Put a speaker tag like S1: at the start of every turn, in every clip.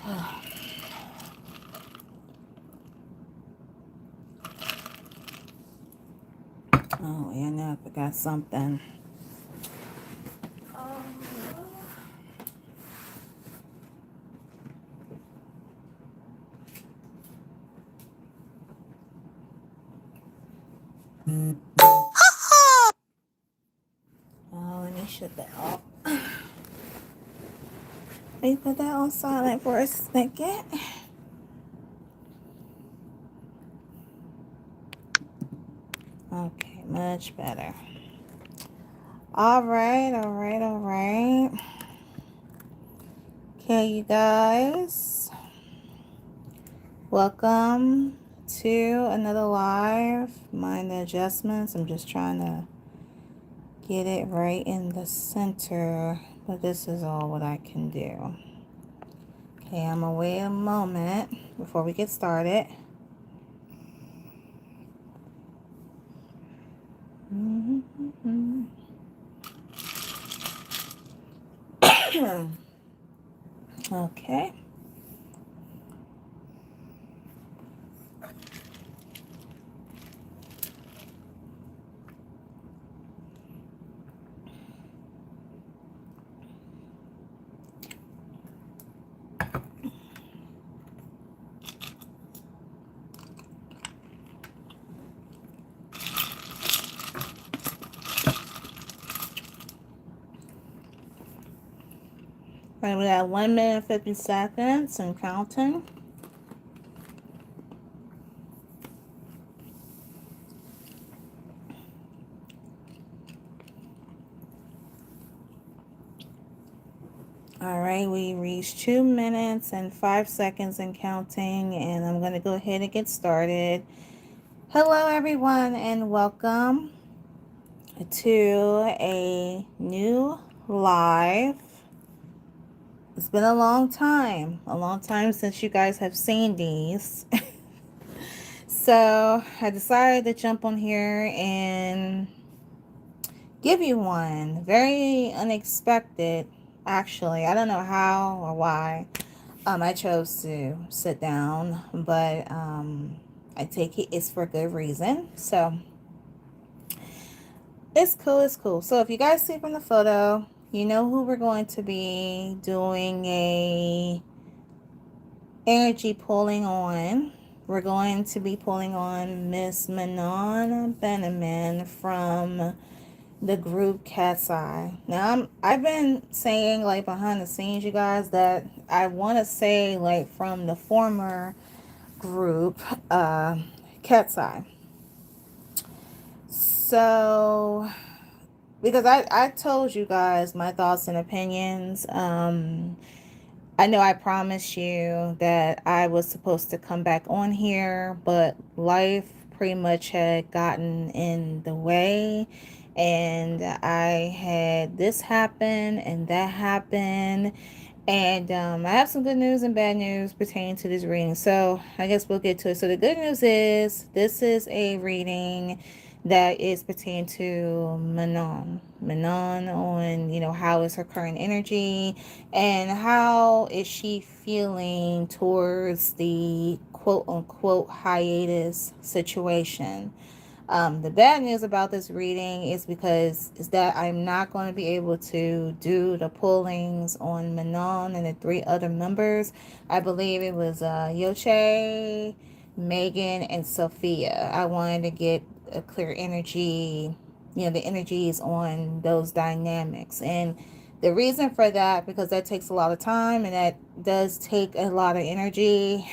S1: Oh, yeah, I know I forgot something. Oh, let me shut that off. Let me put that on silent for a second. Okay, much better. All right. Okay, you guys. Welcome to another live. Mind the adjustments. I'm just trying to get it right in the center, but this is all what I can do. Okay, I'm gonna wait a moment before we get started. Okay. All right, we got 1 minute 50 seconds and counting. All right, we reached 2 minutes and 5 seconds and counting, and I'm going to go ahead and get started. Hello, everyone, and welcome to a new live. It's been a long time since you guys have seen these. So I decided to jump on here and give you one. Very unexpected, actually. I don't know how or why I chose to sit down, but I take it's for good reason. So it's cool. So if you guys see from the photo, you know who we're going to be doing a energy pulling on. We're going to be pulling on Miss Manon Beneman from the group Cat's Eye. Now I've been saying like behind the scenes, you guys, that I want to say like from the former group Cat's Eye. So because I told you guys my thoughts and opinions. I know I promised you that I was supposed to come back on here, but life pretty much had gotten in the way, and I had this happen and that happen, and I have some good news and bad news pertaining to this reading. So I guess we'll get to it. So the good news is this is a reading that is pertaining to Manon. Manon on, how is her current energy and how is she feeling towards the quote unquote hiatus situation. The bad news about this reading is that I'm not going to be able to do the pullings on Manon and the 3 other members. I believe it was Yoche, Megan, and Sophia. I wanted to get a clear energy, the energies on those dynamics. And the reason for that, because that takes a lot of time and that does take a lot of energy.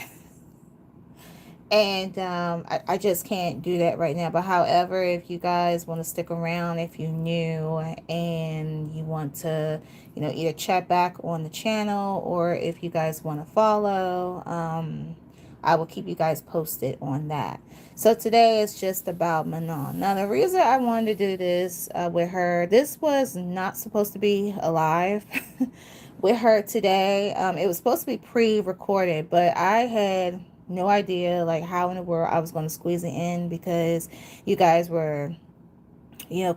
S1: And I just can't do that right now. But however, if you guys want to stick around, if you're new and you want to, either chat back on the channel, or if you guys want to follow, I will keep you guys posted on that. So today is just about Manon. Now, the reason I wanted to do this with her, this was not supposed to be a live with her today. It was supposed to be pre-recorded, but I had no idea like how in the world I was going to squeeze it in, because you guys were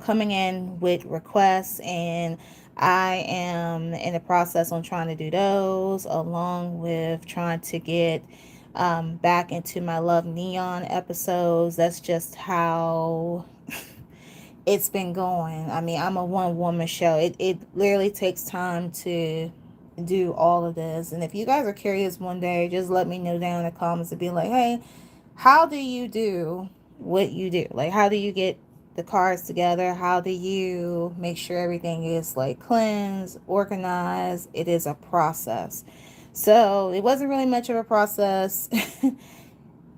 S1: coming in with requests, and I am in the process on trying to do those, along with trying to get back into my Love Neon episodes. That's just how it's been going. I mean, I'm a one woman show. It literally takes time to do all of this. And if you guys are curious one day, just let me know down in the comments and be like, hey, how do you do what you do? Like, how do you get the cards together? How do you make sure everything is like cleansed, organized? It is a process. So it wasn't really much of a process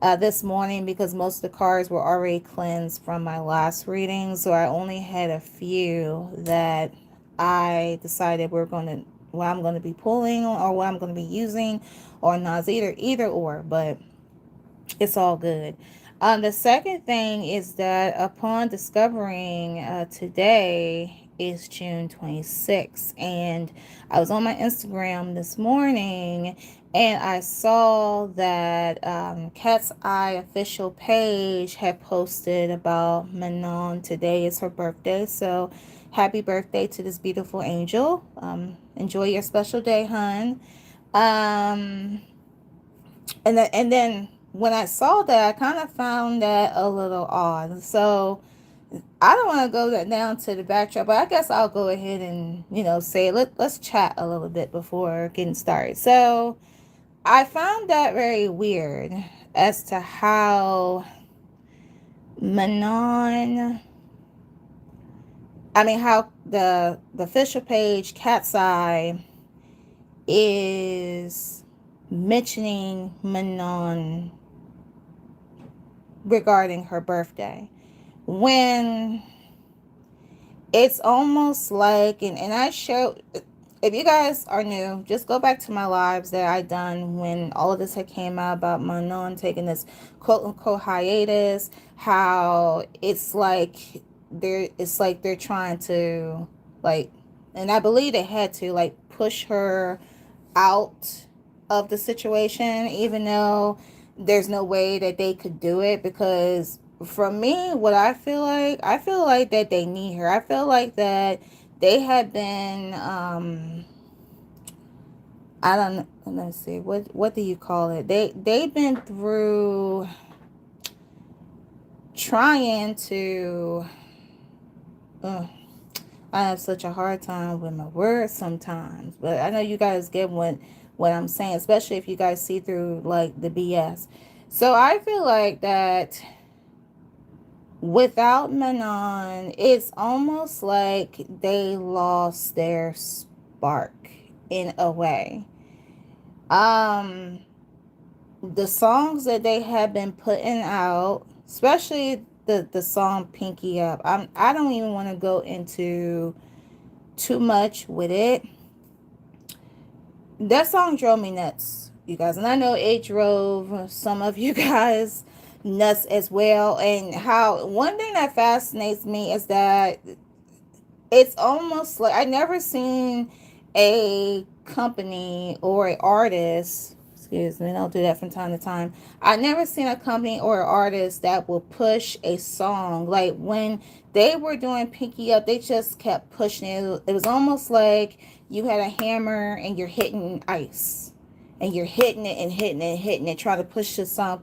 S1: this morning because most of the cards were already cleansed from my last reading. So I only had a few that I decided what I'm going to be pulling or what I'm going to be using or not. It's either or, but it's all good. The second thing is that upon discovering today is June 26th, and I was on my Instagram this morning and I saw that Cat's Eye official page had posted about Manon. Today is her birthday, so happy birthday to this beautiful angel. Enjoy your special day, hun. Um, and then when I saw that, I kind of found that a little odd. So I don't want to go down to the backdrop, but I guess I'll go ahead and say let's chat a little bit before getting started. So I found that very weird as to how Manon, how the official page Cat's Eye is mentioning Manon regarding her birthday, when it's almost like, and I showed, if you guys are new, just go back to my lives that I done when all of this had came out about Manon taking this quote unquote hiatus, how it's like they're trying to, like, and I believe they had to like push her out of the situation, even though there's no way that they could do it. Because for me, what I feel like that they need her. I feel like that they had been I don't, let's see, what do you call it, they've been through trying to I have such a hard time with my words sometimes, but I know you guys get what I'm saying, especially if you guys see through like the BS. So I feel like that without Manon, it's almost like they lost their spark in a way. Um, the songs that they have been putting out, especially the song Pinky Up. I don't even want to go into too much with it. That song drove me nuts, you guys, and I know it drove some of you guys nuts as well. And how one thing that fascinates me is that it's almost like I never seen a company or an artist, excuse me, I'll do that from time to time. I never seen a company or an artist that will push a song like when they were doing Pinky Up. They just kept pushing it. It was almost like you had a hammer and you're hitting ice, and you're hitting it and hitting it and hitting it, trying to push the song.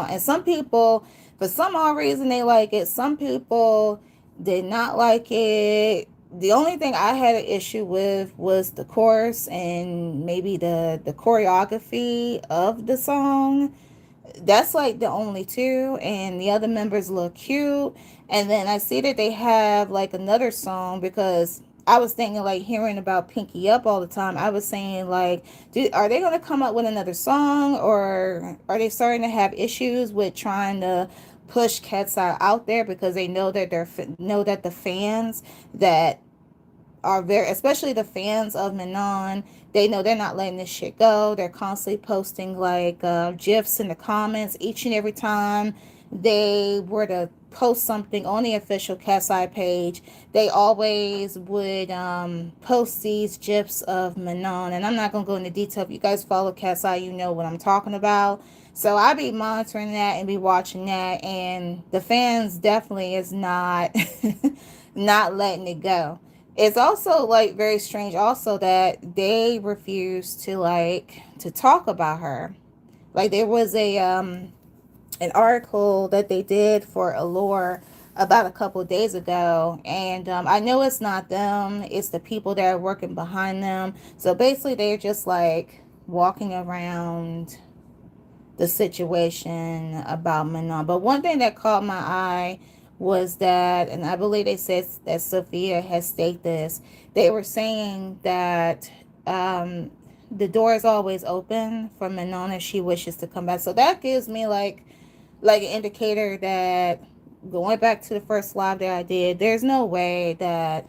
S1: And some people, for some odd reason, they like it. Some people did not like it. The only thing I had an issue with was the chorus and maybe the choreography of the song. That's like the only two, and the other members look cute. And then I see that they have like another song, because I was thinking, like, hearing about Pinky Up all the time, I was saying, like, are they going to come up with another song, or are they starting to have issues with trying to push Cat's Eye out there because they know that the fans that are very, especially the fans of Manon, they know they're not letting this shit go. They're constantly posting like gifs in the comments each and every time they were to post something on the official Cat's Eye page. They always would post these gifs of Manon, and I'm not gonna go into detail. If you guys follow Cat's Eye, you know what I'm talking about. So I be monitoring that and be watching that, and the fans definitely is not not letting it go. It's also like very strange also that they refuse to like to talk about her. Like there was a an article that they did for Allure about a couple of days ago, and I know it's not them, it's the people that are working behind them. So basically they're just like walking around the situation about Manon. But one thing that caught my eye was that, and I believe they said that Sophia has stated this, they were saying that the door is always open for Manon if she wishes to come back. So that gives me like an indicator that, going back to the first live that I did, there's no way that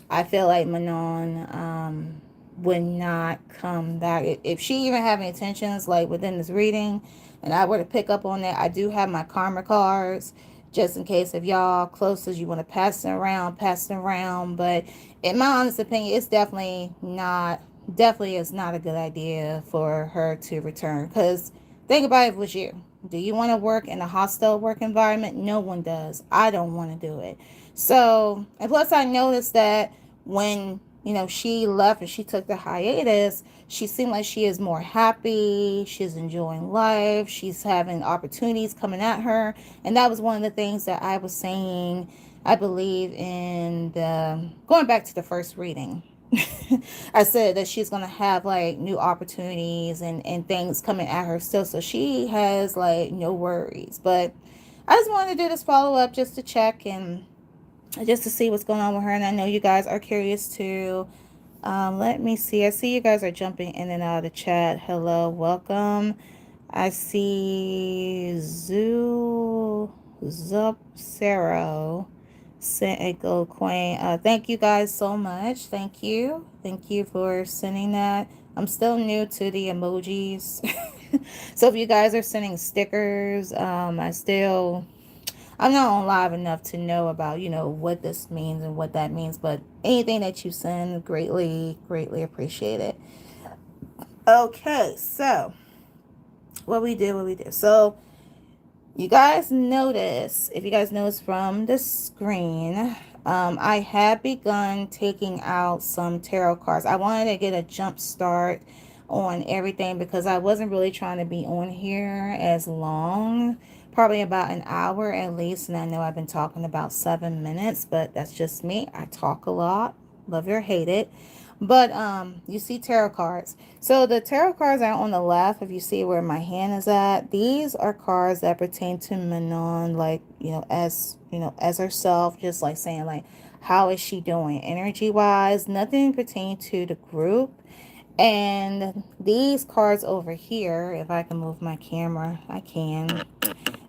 S1: I feel like Manon would not come back. If she even have intentions like within this reading, and I were to pick up on that, I do have my karma cards just in case if y'all close as you want to pass it around. But in my honest opinion, it's definitely is not a good idea for her to return. Because think about it, if it was you. Do you want to work in a hostile work environment? No one does. I don't want to do it. So, and plus I noticed that when she left and she took the hiatus, she seemed like she is more happy, she's enjoying life, she's having opportunities coming at her. And that was one of the things that I was saying, I believe, in the going back to the first reading. I said that she's going to have like new opportunities and things coming at her still, so she has like no worries. But I just wanted to do this follow up just to check and just to see what's going on with her. And I know you guys are curious too. Let me see. I see you guys are jumping in and out of the chat. Hello, welcome. I see Zupsero sent a gold coin. Thank you guys so much. Thank you. Thank you for sending that. I'm still new to the emojis. So if you guys are sending stickers, I'm not on live enough to know about, what this means and what that means, but anything that you send, greatly, greatly appreciate it. Okay, so what we did. So you guys notice, if you guys notice from the screen, I have begun taking out some tarot cards. I wanted to get a jump start on everything because I wasn't really trying to be on here as long, probably about an hour at least. And I know I've been talking about 7 minutes, but that's just me. I talk a lot, love it or hate it. But you see tarot cards. So the tarot cards are on the left. If you see where my hand is at, these are cards that pertain to Manon, like, as herself, just like saying like, how is she doing energy wise? Nothing pertaining to the group. And these cards over here, if I can move my camera, I can.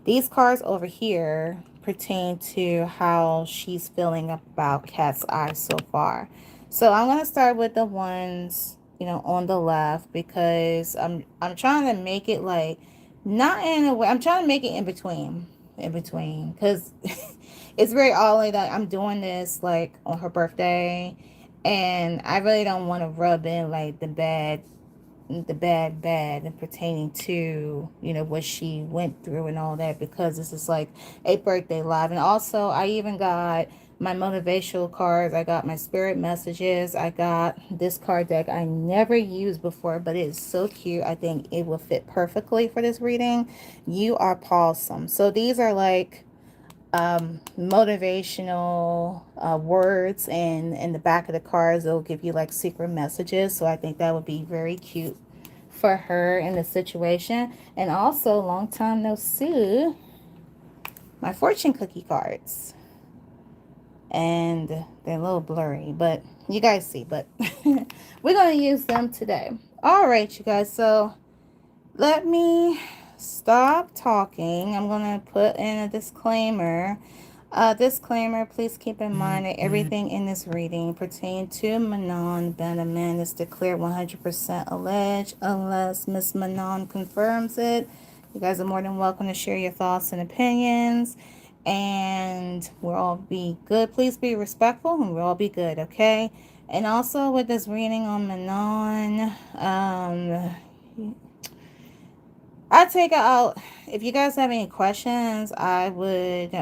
S1: These cards over here pertain to how she's feeling about Cat's Eye so far. So I'm gonna start with the ones, on the left, because I'm trying to make it like, not in a way, I'm trying to make it in between, because it's very oddly that I'm doing this like on her birthday, and I really don't want to rub in like the bad and pertaining to what she went through and all that, because this is like a birthday live. And also I even got my motivational cards, I got my spirit messages, I got this card deck I never used before, but it is so cute. I think it will fit perfectly for this reading. You are Pawsome. So these are like motivational words, and in the back of the cards they'll give you like secret messages. So I think that would be very cute for her in the situation. And also, long time no see, my fortune cookie cards, and they're a little blurry, but you guys see. But we're going to use them today. All right, you guys, so let me stop talking. I'm going to put in a disclaimer. Disclaimer, please keep in mind that everything in this reading pertaining to Manon Benaman is declared 100% alleged unless Miss Manon confirms it. You guys are more than welcome to share your thoughts and opinions, and we'll all be good. Please be respectful and we'll all be good, okay? And also with this reading on Manon, I take it out. If you guys have any questions, I would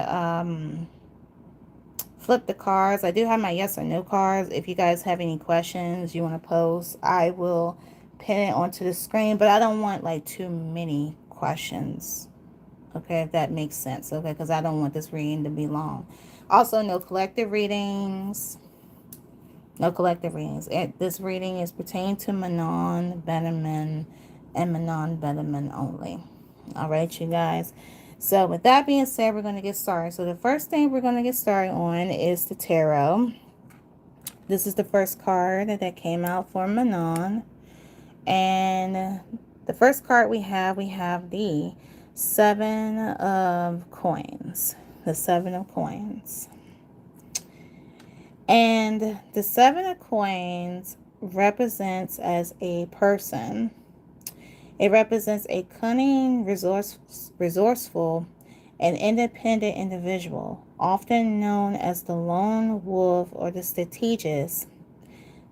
S1: flip the cards. I do have my yes or no cards. If you guys have any questions you want to post, I will pin it onto the screen, but I don't want like too many questions. Okay, if that makes sense. Okay, because I don't want this reading to be long. Also, no collective readings. No collective readings. This reading is pertaining to Manon, Betterman, and Manon Betterman only. All right, you guys. So with that being said, we're going to get started. So the first thing we're going to get started on is the tarot. This is the first card that came out for Manon. And the first card we have the Seven of Coins. The Seven of Coins. And the Seven of Coins represents as a person. It represents a cunning, resourceful, and independent individual, often known as the lone wolf or the strategist.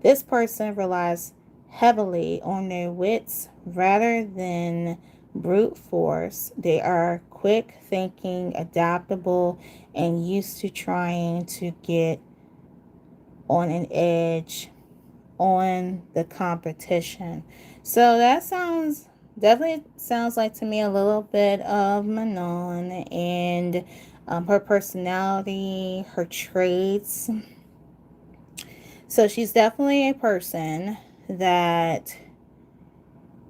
S1: This person relies heavily on their wits rather than brute force. They are quick thinking, adaptable, and used to trying to get on an edge on the competition. So that definitely sounds like to me a little bit of Manon and her personality, her traits. So she's definitely a person that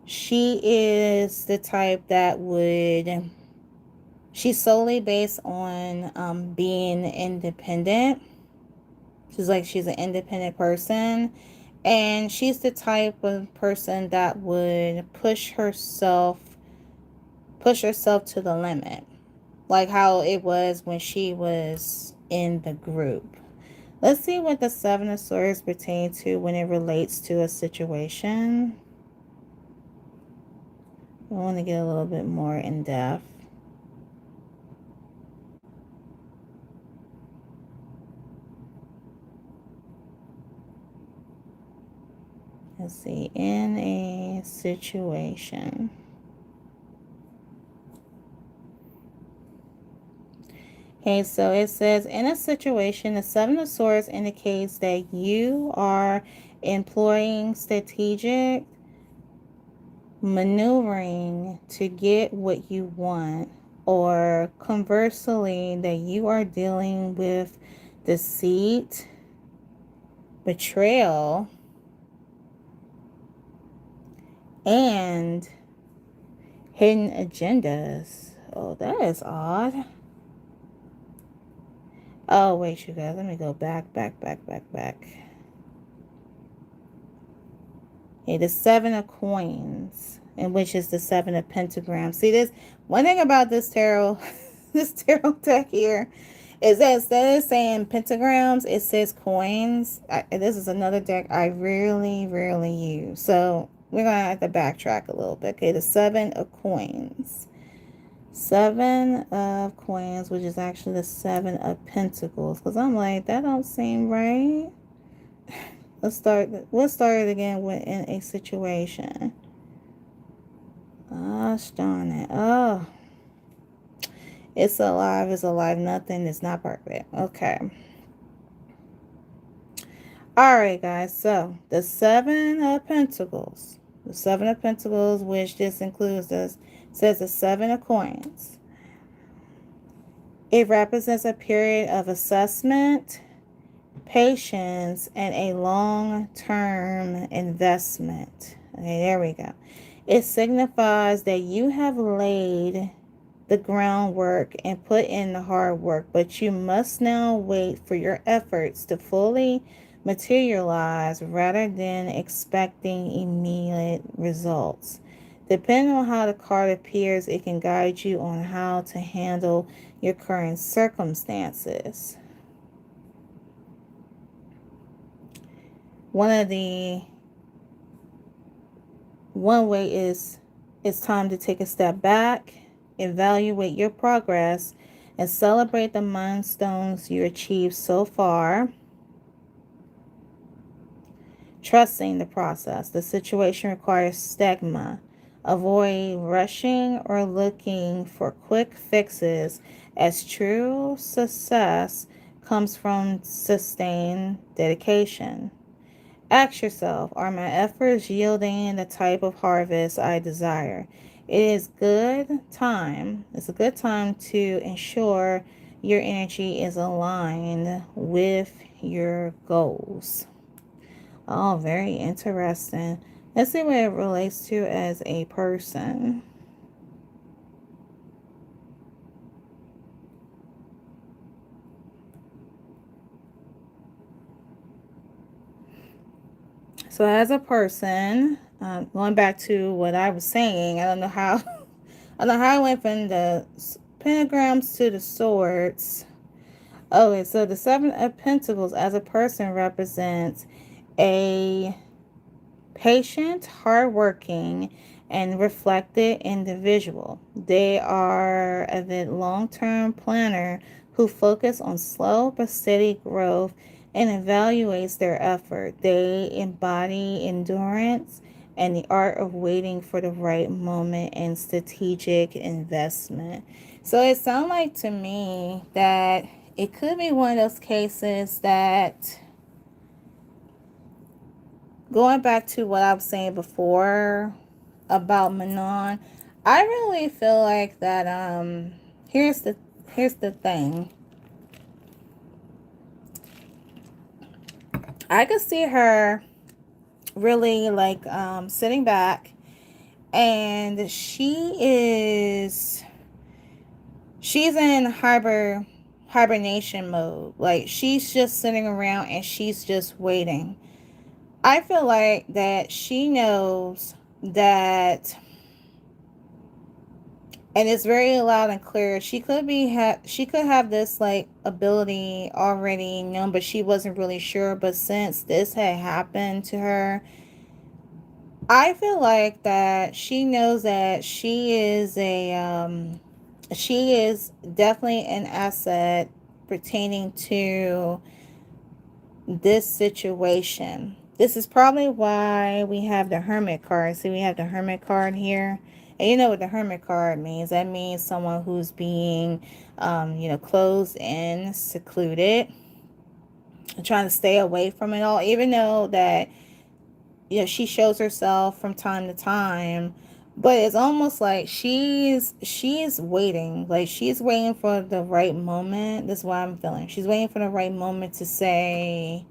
S1: she is the type that would, she's solely based on being independent. She's an independent person. And she's the type of person that would push herself to the limit. Like how it was when she was in the group. Let's see what the Seven of Swords pertain to when it relates to a situation. I want to get a little bit more in depth. Let's see, in a situation. Okay, so it says, in a situation, the Seven of Swords indicates that you are employing strategic maneuvering to get what you want, or conversely, that you are dealing with deceit, betrayal, and hidden agendas. Oh, that is odd. Oh, wait, you guys. Let me go back. Okay, the Seven of Coins, and which is the Seven of Pentagrams. See, this one thing about this tarot, this tarot deck here, is that instead of saying pentagrams, it says coins. This is another deck I rarely use. So we're going to have to backtrack a little bit. Okay, the Seven of Coins. Seven of Coins, which is actually the Seven of Pentacles. Because I'm like, that don't seem right. We'll start it again in a situation. Gosh darn it. Oh. It's alive. Nothing is not perfect. Okay. Alright, guys. So, the Seven of Pentacles. The Seven of Pentacles, which this includes says the Seven of Coins. It represents a period of assessment, patience, and a long-term investment. Okay, there we go. It signifies that you have laid the groundwork and put in the hard work, but you must now wait for your efforts to fully materialize rather than expecting immediate results. Depending on how the card appears, it can guide you on how to handle your current circumstances. One way is it's time to take a step back, evaluate your progress, and celebrate the milestones you achieved so far. Trusting the process. The situation requires stigma. Avoid rushing or looking for quick fixes, as true success comes from sustained dedication. Ask yourself, are my efforts yielding the type of harvest I desire? It's a good time to ensure your energy is aligned with your goals. Oh, very interesting. Let's see what it relates to as a person. So as a person, going back to what I was saying, I don't know how I don't know how I went from the pentagrams to the swords. Okay, so the Seven of Pentacles as a person represents a patient, hardworking, and reflected individual. They are a long-term planner who focus on slow but steady growth and evaluates their effort. They embody endurance and the art of waiting for the right moment and strategic investment. So it sounds like to me that it could be one of those cases that, going back to what I was saying before about Manon, I really feel like that here's the thing. I could see her really like sitting back, and she's in hibernation mode. Like she's just sitting around and she's just waiting. I feel like that she knows that, and it's very loud and clear. She could have this like ability already known, but she wasn't really sure. But since this had happened to her, I feel like that she knows that she is definitely an asset pertaining to this situation. This is probably why we have the Hermit card. See, we have the Hermit card here. And you know what the Hermit card means. That means someone who's being, closed in, secluded, trying to stay away from it all. Even though that, she shows herself from time to time. But it's almost like she's waiting. Like she's waiting for the right moment. That's what I'm feeling. She's waiting for the right moment to say,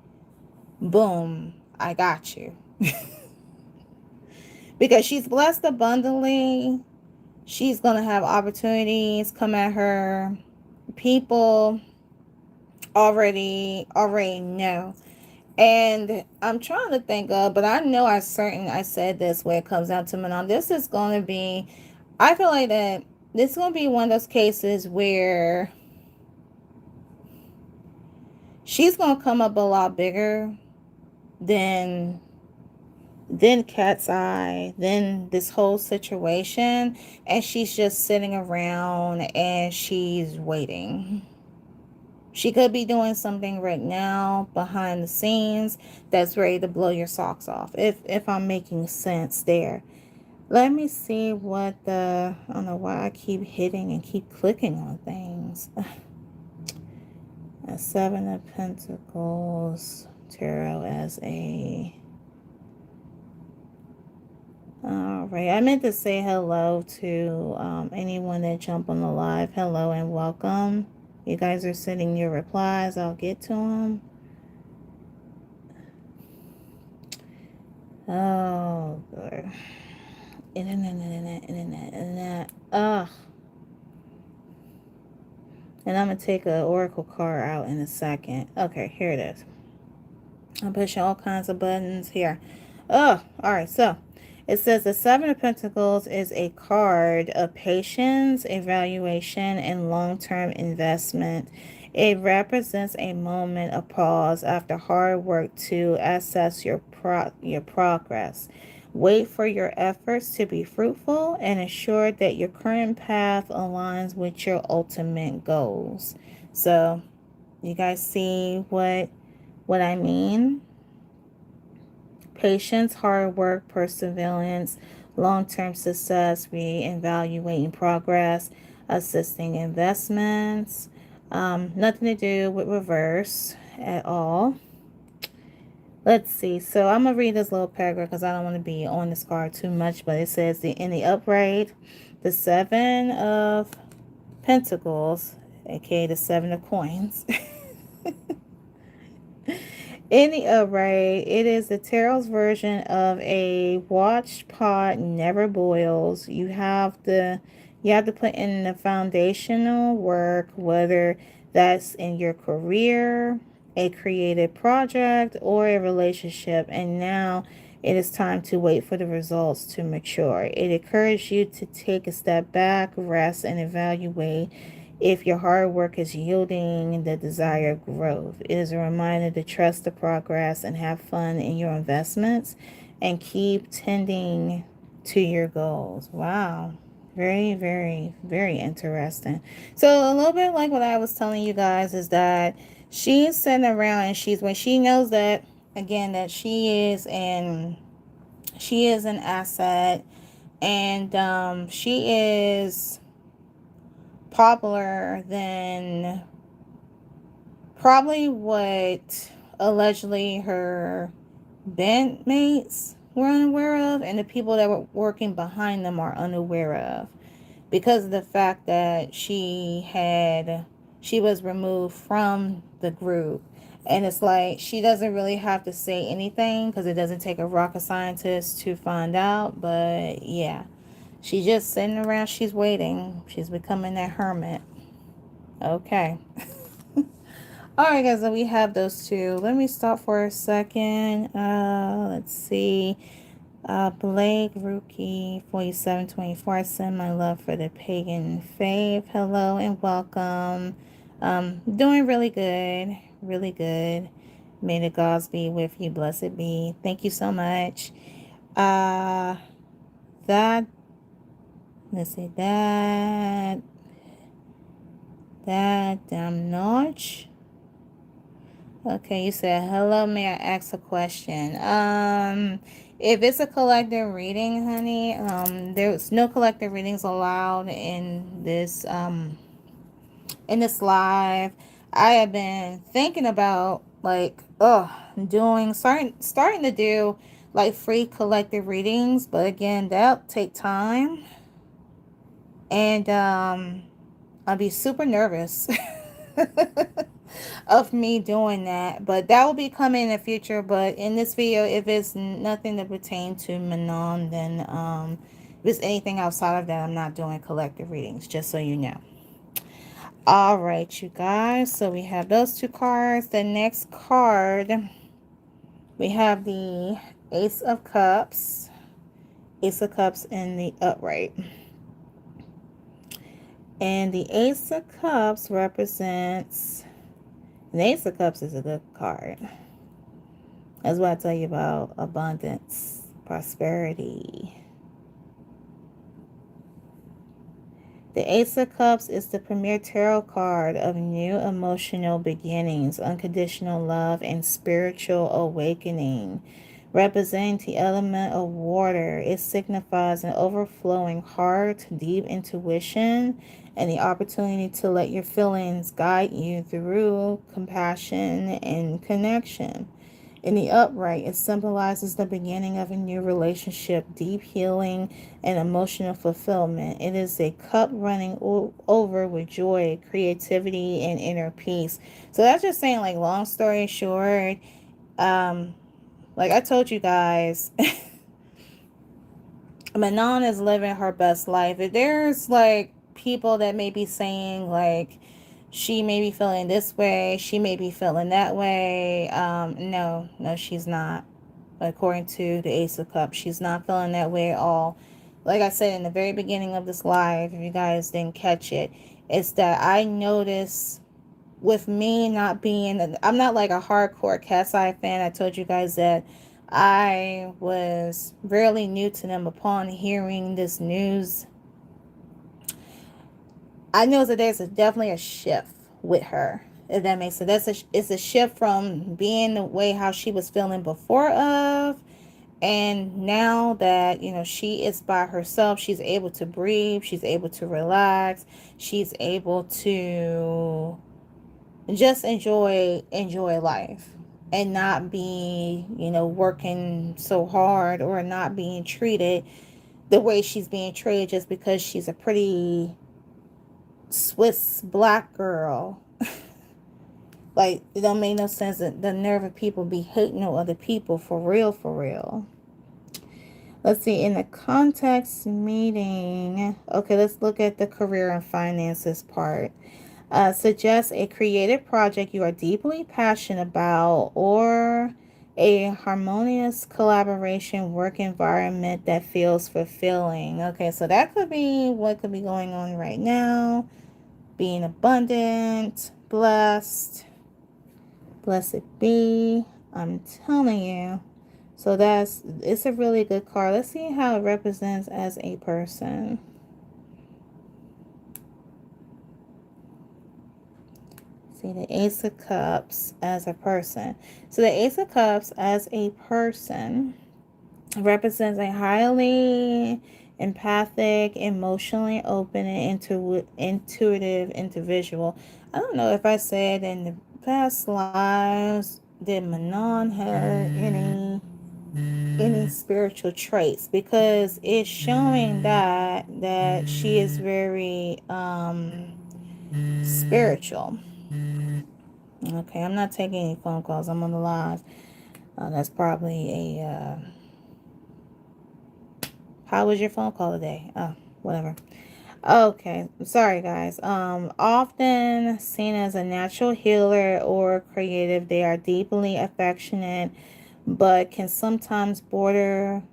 S1: boom, I got you. Because she's blessed abundantly. She's going to have opportunities come at her. People already know. And I'm trying to think of, but I know I said this when it comes down to Manon. This is going to be, I feel like that this is going to be one of those cases where she's going to come up a lot bigger than Cat's Eye, then this whole situation, and she's just sitting around and she's waiting. She could be doing something right now behind the scenes that's ready to blow your socks off, if I'm making sense there. Let me see what I don't know why I keep hitting and keep clicking on things. A Seven of Pentacles tarot as a... Alright, I meant to say hello to anyone that jumped on the live. Hello and welcome. You guys are sending your replies. I'll get to them. Oh, good. Internet. Ugh. And I'm going to take an oracle card out in a second. Okay, here it is. I'm pushing all kinds of buttons here. Oh, alright, so it says the Seven of Pentacles is a card of patience, evaluation, and long-term investment. It represents a moment of pause after hard work to assess your progress. Wait for your efforts to be fruitful and ensure that your current path aligns with your ultimate goals. So, you guys see what I mean? Patience, hard work, perseverance, long-term success, re-evaluating progress, assisting investments, Nothing to do with reverse at all. Let's see. So I'm gonna read this little paragraph because I don't want to be on this card too much. But it says in the upright, the 7 of Pentacles, aka the 7 of Coins. In the upright, it is the tarot's version of a watched pot never boils. You have to put in the foundational work, whether that's in your career, a creative project, or a relationship, and now it is time to wait for the results to mature. It encourages you to take a step back, rest, and evaluate if your hard work is yielding the desired growth. It is a reminder to trust the progress and have fun in your investments and keep tending to your goals. Wow. Very, very, very interesting. So a little bit like what I was telling you guys is that she's sitting around and when she knows that again that she is an asset, and she is popular than probably what allegedly her bandmates were unaware of, and the people that were working behind them are unaware of, because of the fact that she was removed from the group. And it's like she doesn't really have to say anything because it doesn't take a rocket scientist to find out. But yeah, she's just sitting around, she's waiting, she's becoming that hermit. Okay. Alright guys, so we have those two. Let me stop for a second. Let's see. Blake Rookie 4724. I send my love for the pagan fave. Hello and welcome. Doing really good. Really good. May the gods be with you. Blessed be. Thank you so much. That let's see that damn notch. Okay, you said, hello, may I ask a question? If it's a collective reading, honey, there's no collective readings allowed in this live. I have been thinking about like starting to do like free collective readings, but again, that'll take time, and I'll be super nervous of me doing that, but that will be coming in the future. But in this video, if it's nothing that pertain to Manon, then if it's anything outside of that, I'm not doing collective readings, just so you know. All right, you guys, so we have those two cards. The next card, we have the Ace of Cups in the upright. And the Ace of Cups represents, the Ace of Cups is a good card. That's what I tell you about abundance, prosperity. The Ace of Cups is the premier tarot card of new emotional beginnings, unconditional love, and spiritual awakening. Representing the element of water, it signifies an overflowing heart, deep intuition, and the opportunity to let your feelings guide you through compassion and connection. In the upright, it symbolizes the beginning of a new relationship, deep healing, and emotional fulfillment. It is a cup running over with joy, creativity, and inner peace. So that's just saying, like, long story short, like I told you guys, Manon is living her best life. If there's like people that may be saying like she may be feeling this way, she may be feeling that way, no, she's not. According to the Ace of Cups, she's not feeling that way at all. Like I said in the very beginning of this live, if you guys didn't catch it, it's that I notice with me not being, I'm not like a hardcore Cat's Eye fan. I told you guys that I was really new to them. Upon hearing this news, I know that there's definitely a shift with her, if that makes sense. It's a shift from being the way how she was feeling before of, and now that she is by herself, she's able to breathe, she's able to relax, she's able to just enjoy life and not be, working so hard or not being treated the way she's being treated just because she's a pretty Swiss black girl. Like, it don't make no sense that the nerve of people be hating on other people, for real, for real. Let's see, in the context meeting. Okay, let's look at the career and finances part. Suggest a creative project you are deeply passionate about, or a harmonious collaboration work environment that feels fulfilling. Okay, so that could be what could be going on right now. Being abundant, blessed, blessed be. I'm telling you. So it's a really good card. Let's see how it represents as a person. See, the Ace of Cups as a person. So the Ace of Cups as a person represents a highly empathic, emotionally open, and intuitive individual. I don't know if I said in the past lives, did Manon have any spiritual traits, because it's showing that she is very spiritual. Okay, I'm not taking any phone calls. I'm on the live. That's probably a how was your phone call today? Oh, whatever. Okay, sorry guys. Often seen as a natural healer or creative, they are deeply affectionate, but can sometimes border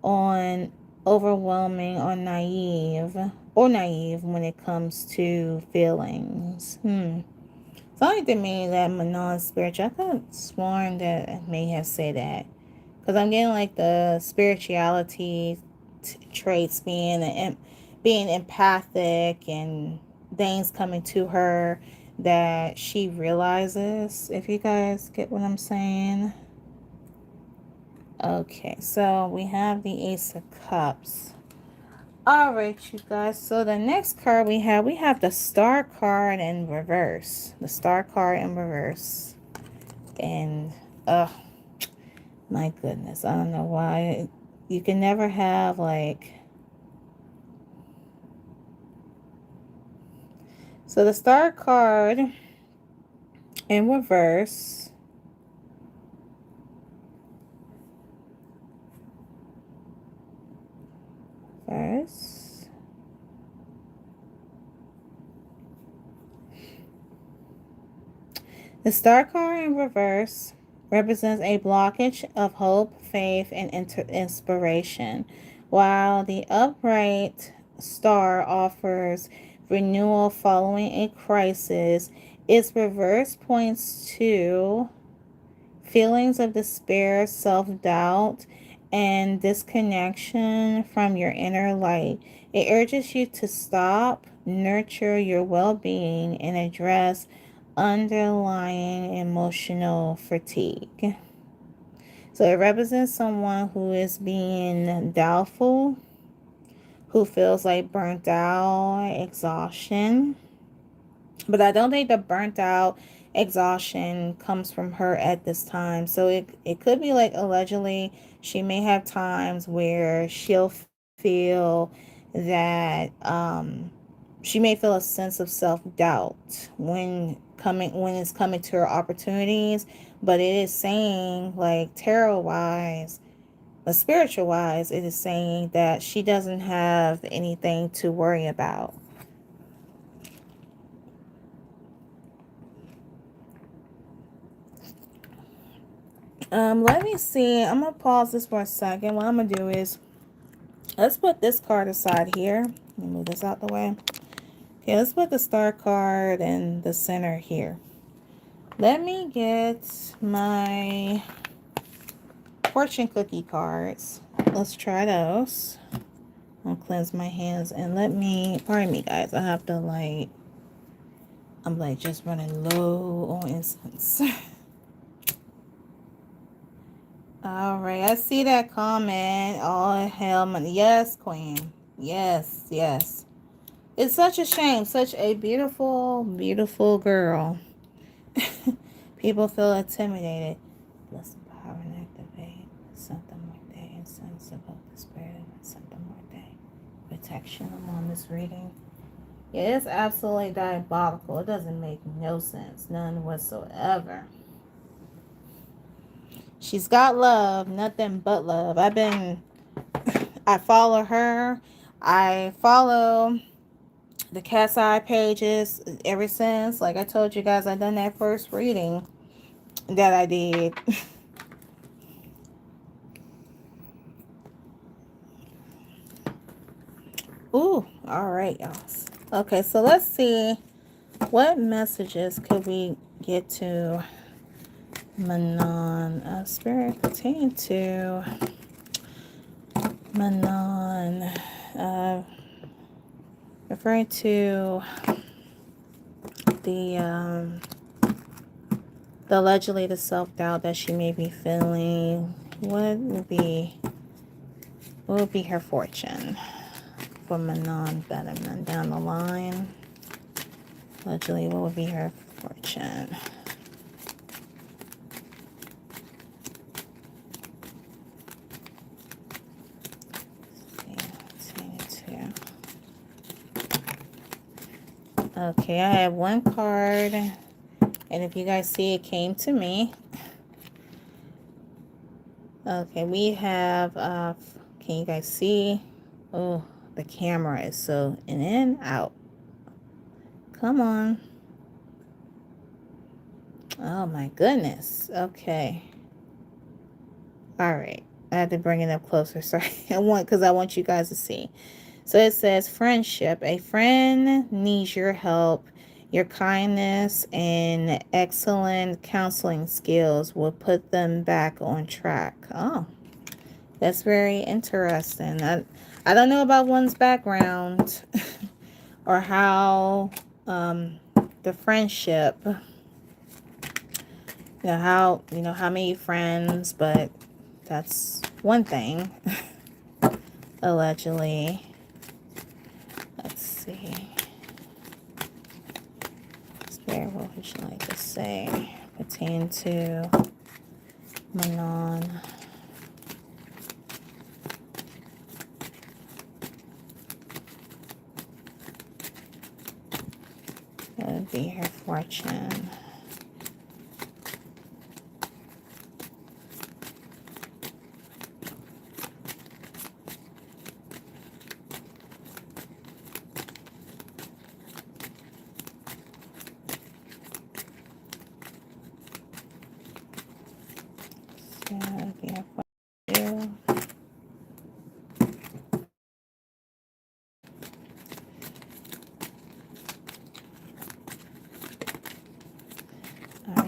S1: on overwhelming or naive when it comes to feelings. It's only to me that Manon spiritual. I could have sworn that I may have said that, because I'm getting like the spirituality traits, being empathic and things coming to her that she realizes. If you guys get what I'm saying. Okay, so we have the Ace of Cups. All right, you guys. So the next card we have the Star card in reverse. The Star card in reverse. And my goodness, I don't know why you can never have like. So the Star card in reverse. First. The Star card in reverse represents a blockage of hope, faith, and inspiration, while the upright star offers renewal following a crisis. Its reverse points to feelings of despair, self doubt, and disconnection from your inner light. It urges you to stop, nurture your well being, and address underlying emotional fatigue. So it represents someone who is being doubtful, who feels like burnt out, exhaustion. But I don't think the burnt out exhaustion comes from her at this time. So it could be like allegedly she may have times where she'll feel that she may feel a sense of self-doubt when it's coming to her opportunities, but it is saying, like, tarot wise, but spiritual wise, it is saying that she doesn't have anything to worry about. Let me see. I'm gonna pause this for a second. What I'm gonna do is let's put this card aside here. Let me move this out the way. Okay, let's put the Star card in the center here. Let me get my fortune cookie cards. Let's try those. I'll cleanse my hands and pardon me guys, I have to I'm like just running low on incense. All right, I see that comment. Oh, hell, yes, Queen. Yes, yes. It's such a shame. Such a beautiful, beautiful girl. People feel intimidated. Bless the power and activate. Something more day and sense about the spirit and something more day. Protection. I'm on this reading. Yeah, it's absolutely diabolical. It doesn't make no sense. None whatsoever. She's got love, nothing but love. I follow her. I follow the cat's eye pages ever since. Like I told you guys, I done that first reading that I did. Ooh, all right, y'all. Okay, so let's see what messages could we get to Manon. Spirit pertaining to Manon. Referring to the allegedly the self-doubt that she may be feeling. What would be her fortune for Manon Betterman down the line? Allegedly, what would be her fortune? Okay, I have one card, and if you guys see, it came to me. Okay, we have, can you guys see? Oh, the camera is so in and out. Come on. Oh my goodness. Okay. All right. I had to bring it up closer. Sorry. Because I want you guys to see. So it says friendship. A friend needs your help. Your kindness and excellent counseling skills will put them back on track. Oh, that's very interesting. I don't know about one's background or how the friendship, how many friends, but that's one thing. Allegedly. Let's see. Spirit, what would you like to say pertaining to Manon? That would be her fortune.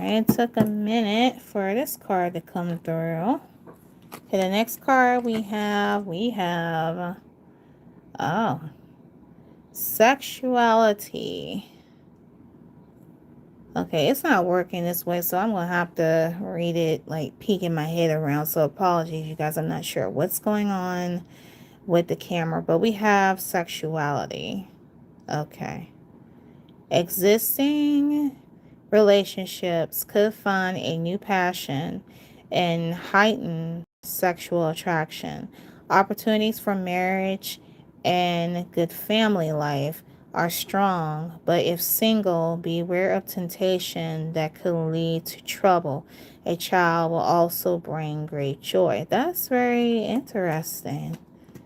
S1: It took a minute for this card to come through. Okay, the next card we have, oh, sexuality. Okay, it's not working this way, so I'm going to have to read it, like, peeking my head around. So apologies, you guys. I'm not sure what's going on with the camera, but we have sexuality. Okay. Existing relationships could find a new passion and heighten sexual attraction. Opportunities for marriage and good family life are strong, but if single, beware of temptation that could lead to trouble. A child will also bring great joy. That's very interesting.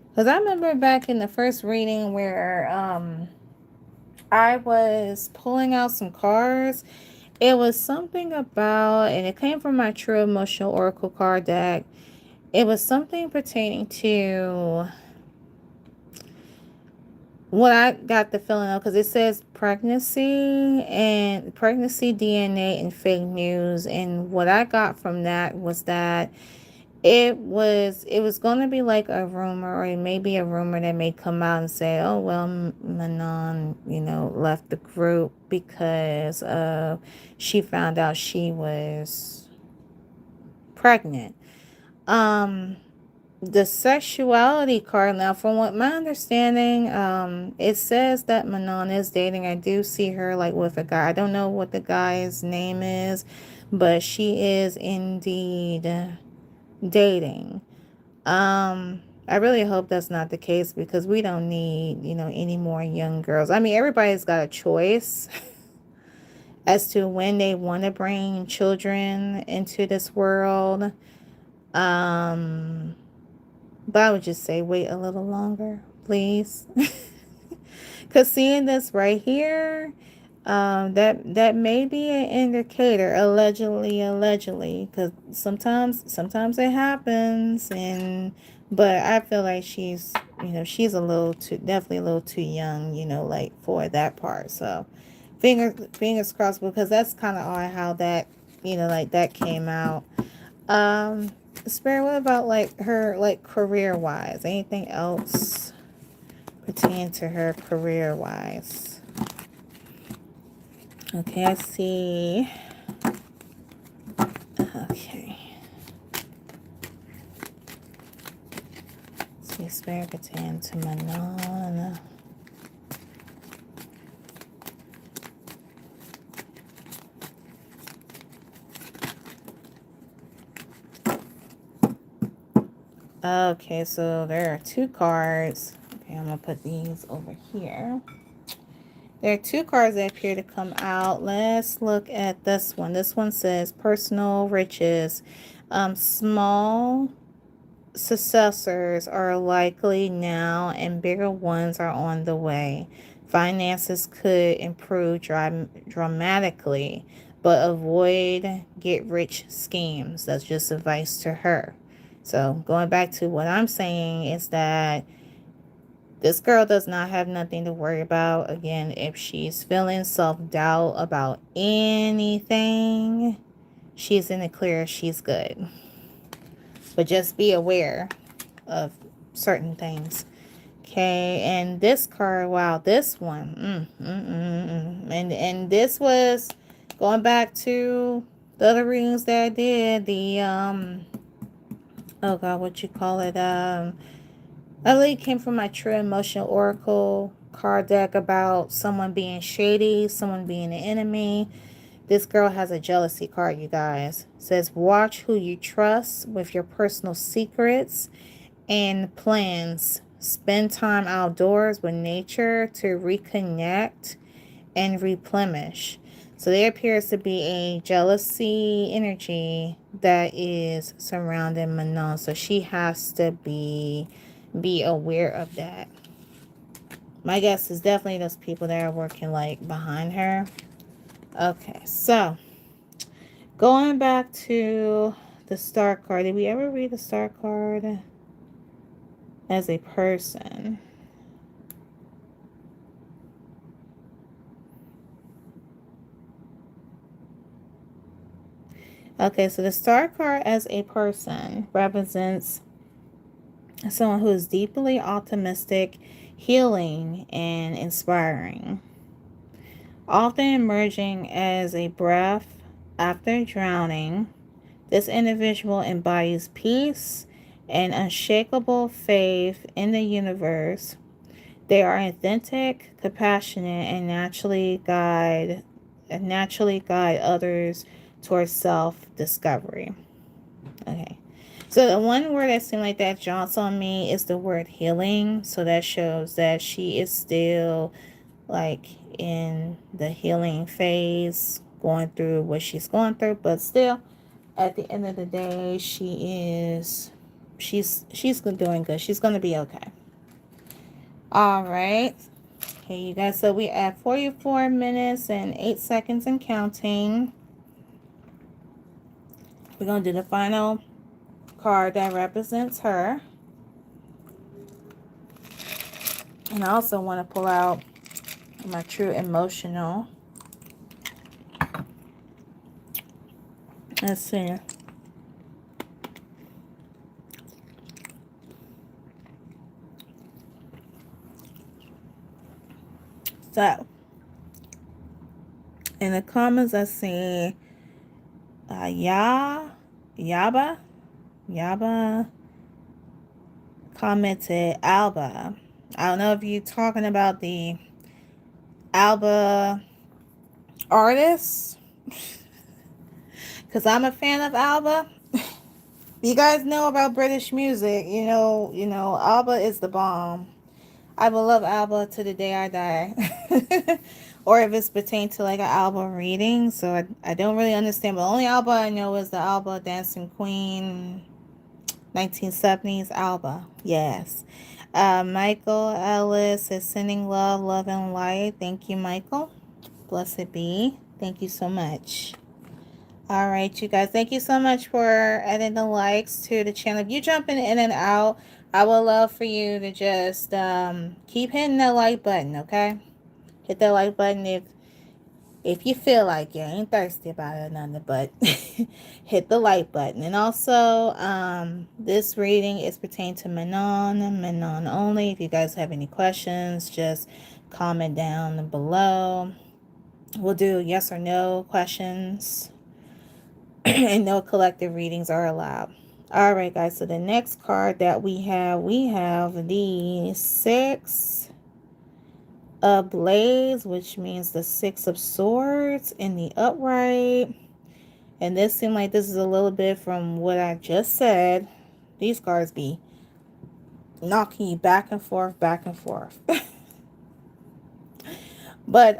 S1: Because I remember back in the first reading where I was pulling out some cards. It was something about, and it came from my True Emotional Oracle card deck. It was something pertaining to what I got the feeling of, because it says pregnancy DNA and fake news. And what I got from that was that it was going to be like a rumor, or maybe a rumor that may come out and say, oh, well, Manon, left the group because she found out she was pregnant. the sexuality card. Now, from what my understanding, it says that Manon is dating. I do see her like with a guy. I don't know what the guy's name is, but she is indeed dating. I really hope that's not the case, because we don't need, any more young girls. I mean, everybody's got a choice as to when they want to bring children into this world. Um, but I would just say wait a little longer, please. Because seeing this right here, that may be an indicator, allegedly, because sometimes it happens, but I feel like she's a little too, definitely a little too young, like for that part. So fingers crossed, because that's kind of odd how that, like that came out. um Spirit, what about like her, like career wise? Anything else pertain to her career wise? Okay, I see. Okay. Let's see, Spirit pertain to Manon. Okay, so there are two cards. Okay, I'm gonna put these over here. There are two cards that appear to come out. Let's look at this one. This one says personal riches. Small successors are likely now, and bigger ones are on the way. Finances could improve dramatically, but avoid get rich schemes. That's just advice to her. So going back to what I'm saying is that this girl does not have nothing to worry about. Again, if she's feeling self-doubt about anything, she's in the clear, she's good. But just be aware of certain things. Okay, and this card, wow, this one, and this was going back to the other readings that I did. The oh god, what you call it? I really came from my True Emotional Oracle card deck about someone being shady, someone being an enemy. This girl has a jealousy card, you guys. It says, watch who you trust with your personal secrets and plans. Spend time outdoors with nature to reconnect and replenish. So there appears to be a jealousy energy that is surrounding Manon. So she has to be aware of that. My guess is definitely those people that are working like behind her. Okay, so going back to the star card. Did we ever read the star card as a person? Okay, so the star card as a person represents someone who is deeply optimistic, healing, and inspiring. Often emerging as a breath after drowning, this individual embodies peace and unshakable faith in the universe. They are authentic, compassionate, and naturally guide others towards self-discovery. Okay. So the one word that seemed like that jaunts on me is the word healing. So that shows that she is still like in the healing phase, going through what she's going through, but still at the end of the day, she's doing good. She's gonna be okay. All right. Okay, you guys, so we at 44 minutes and 8 seconds and counting. We're going to do the final card that represents her. And I also want to pull out my True Emotional. Let's see. So, in the comments, I see Yaba, commented Alba. I don't know if you're talking about the Alba artist, because I'm a fan of Alba. You guys know about British music. Alba is the bomb. I will love Alba to the day I die. Or if it's pertained to like an Alba reading. So I don't really understand. But the only Alba I know is the Alba Dancing Queen 1970s Alba. Yes. Michael Ellis is sending love, love, and light. Thank you, Michael. Blessed be. Thank you so much. All right, you guys. Thank you so much for adding the likes to the channel. If you're jumping in and out, I would love for you to just keep hitting that like button, okay? Hit that like button if you feel like it. I ain't thirsty about it or nothing, but hit the like button. And also, this reading is pertained to Manon only. If you guys have any questions, just comment down below. We'll do yes or no questions. And no collective readings are allowed. All right, guys. So the next card that we have the Six of Blades, which means the Six of Swords in the upright. And this seemed like this is a little bit from what I just said. These cards be knocking you back and forth, back and forth. But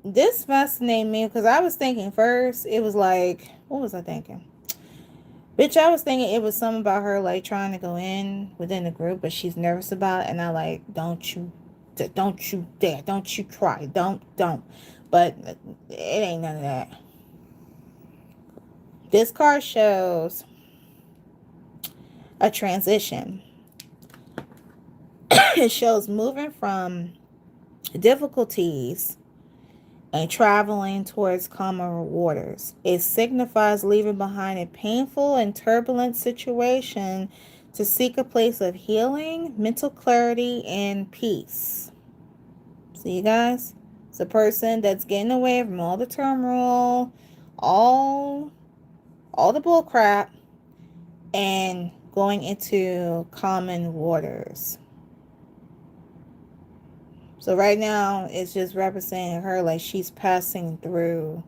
S1: this fascinated me because I was thinking first, it was like, what was I thinking? Bitch, I was thinking it was something about her like trying to go in within the group, but she's nervous about it. And I like, don't you dare, don't you try, don't. But it ain't none of that. This card shows a transition. It shows moving from difficulties and traveling towards calmer waters. It signifies leaving behind a painful and turbulent situation to seek a place of healing, mental clarity, and peace. See, you guys? It's a person that's getting away from all the turmoil, all the bull crap, and going into common waters. So right now, it's just representing her like she's passing through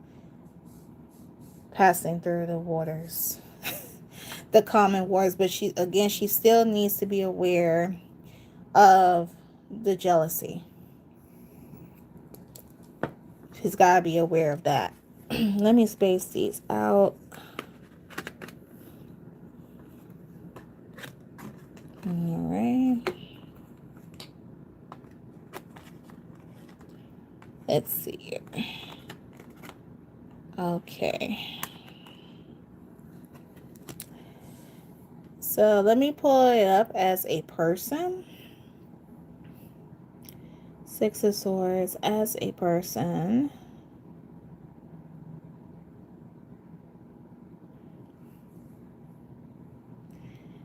S1: the waters, the common waters. But she still needs to be aware of the jealousy. She's got to be aware of that. Let me space these out. All right. Let's see. Okay. So let me pull it up as a person. Six of Swords as a person.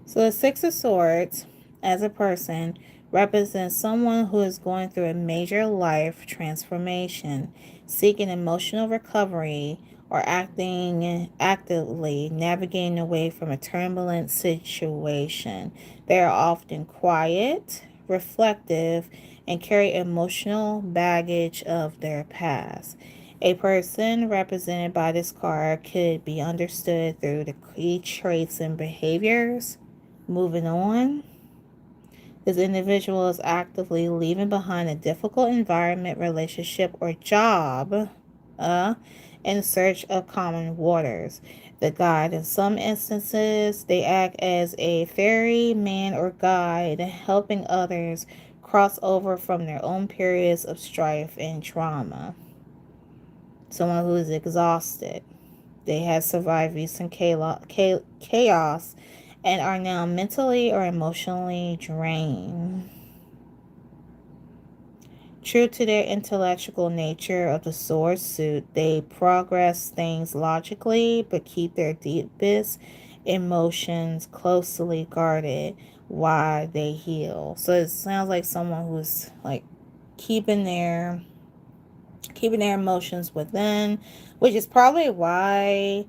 S1: So the Six of Swords as a person represents someone who is going through a major life transformation, seeking emotional recovery, or actively navigating away from a turbulent situation. They are often quiet, reflective, and carry emotional baggage of their past. A person represented by this card could be understood through the key traits and behaviors. Moving on. This individual is actively leaving behind a difficult environment, relationship, or job in search of common waters. The guide. In some instances, they act as a ferryman or guide, helping others cross over from their own periods of strife and trauma. Someone who is exhausted. They have survived recent chaos and are now mentally or emotionally drained. True to their intellectual nature of the sword suit, they progress things logically but keep their deepest emotions closely guarded while they heal. So it sounds like someone who's like keeping their emotions within, which is probably why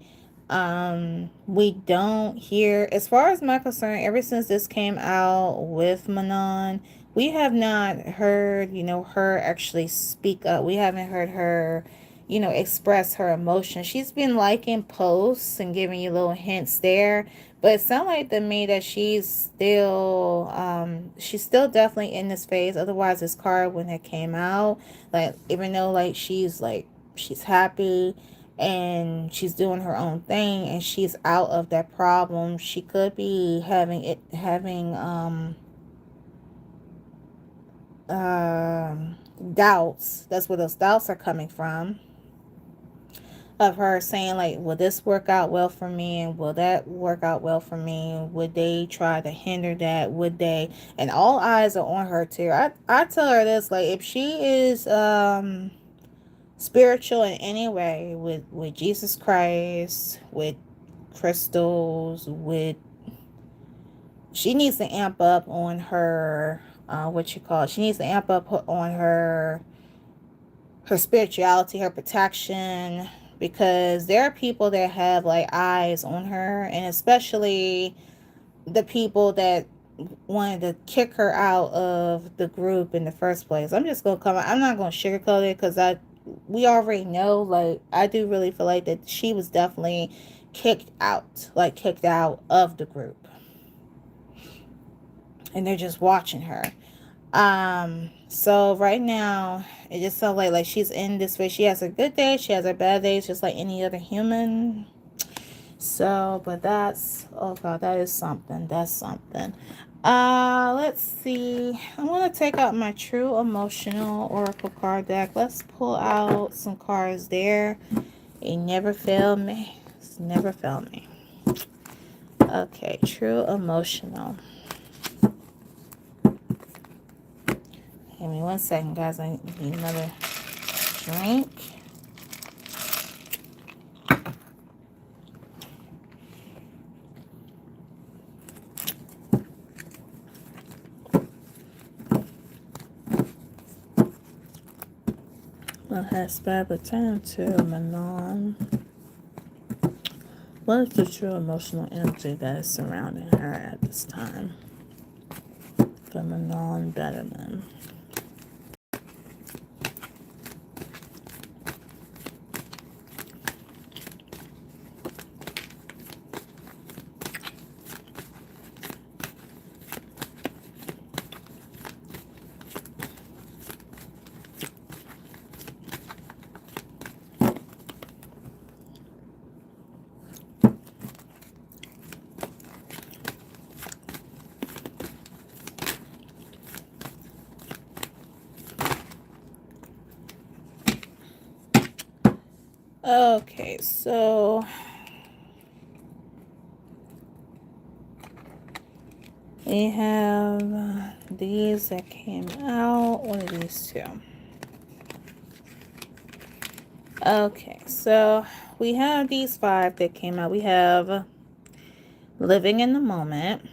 S1: We don't hear, as far as my concern, ever since this came out with Manon, we have not heard, her actually speak up. We haven't heard her, express her emotions. She's been liking posts and giving you little hints there, but it sounds like to me that she's still definitely in this phase. Otherwise, this card when it came out, like, even though she's happy and she's doing her own thing and she's out of that problem, she could be having doubts. That's where those doubts are coming from, of her saying, like, will this work out well for me, and will that work out well for me? Would they try to hinder that? Would they? And all eyes are on her too. I tell her this, like, if she is spiritual in any way, with Jesus Christ, with crystals, with, she needs to amp up on her, she needs to amp up on her spirituality, her protection, because there are people that have like eyes on her, and especially the people that wanted to kick her out of the group in the first place. I'm just gonna I'm not gonna sugarcoat it, because we already know, like, I do really feel like that she was definitely kicked out of the group, and they're just watching her. So right now it just sounds like she's in this way. She has a good day, she has her bad days, just like any other human. So, but that's, oh god, that is something. That's something. Let's see. I'm gonna take out my True Emotional Oracle card deck. Let's pull out some cards there. It never failed me. It's never failed me. Okay, True Emotional. Give me 1 second, guys. I need another drink. Has bad return to Manon. What is the true emotional energy that is surrounding her at this time? For Manon Betterman. Okay, so we have these that came out. What are these two? Okay, so we have these 5 that came out. We have Living in the Moment,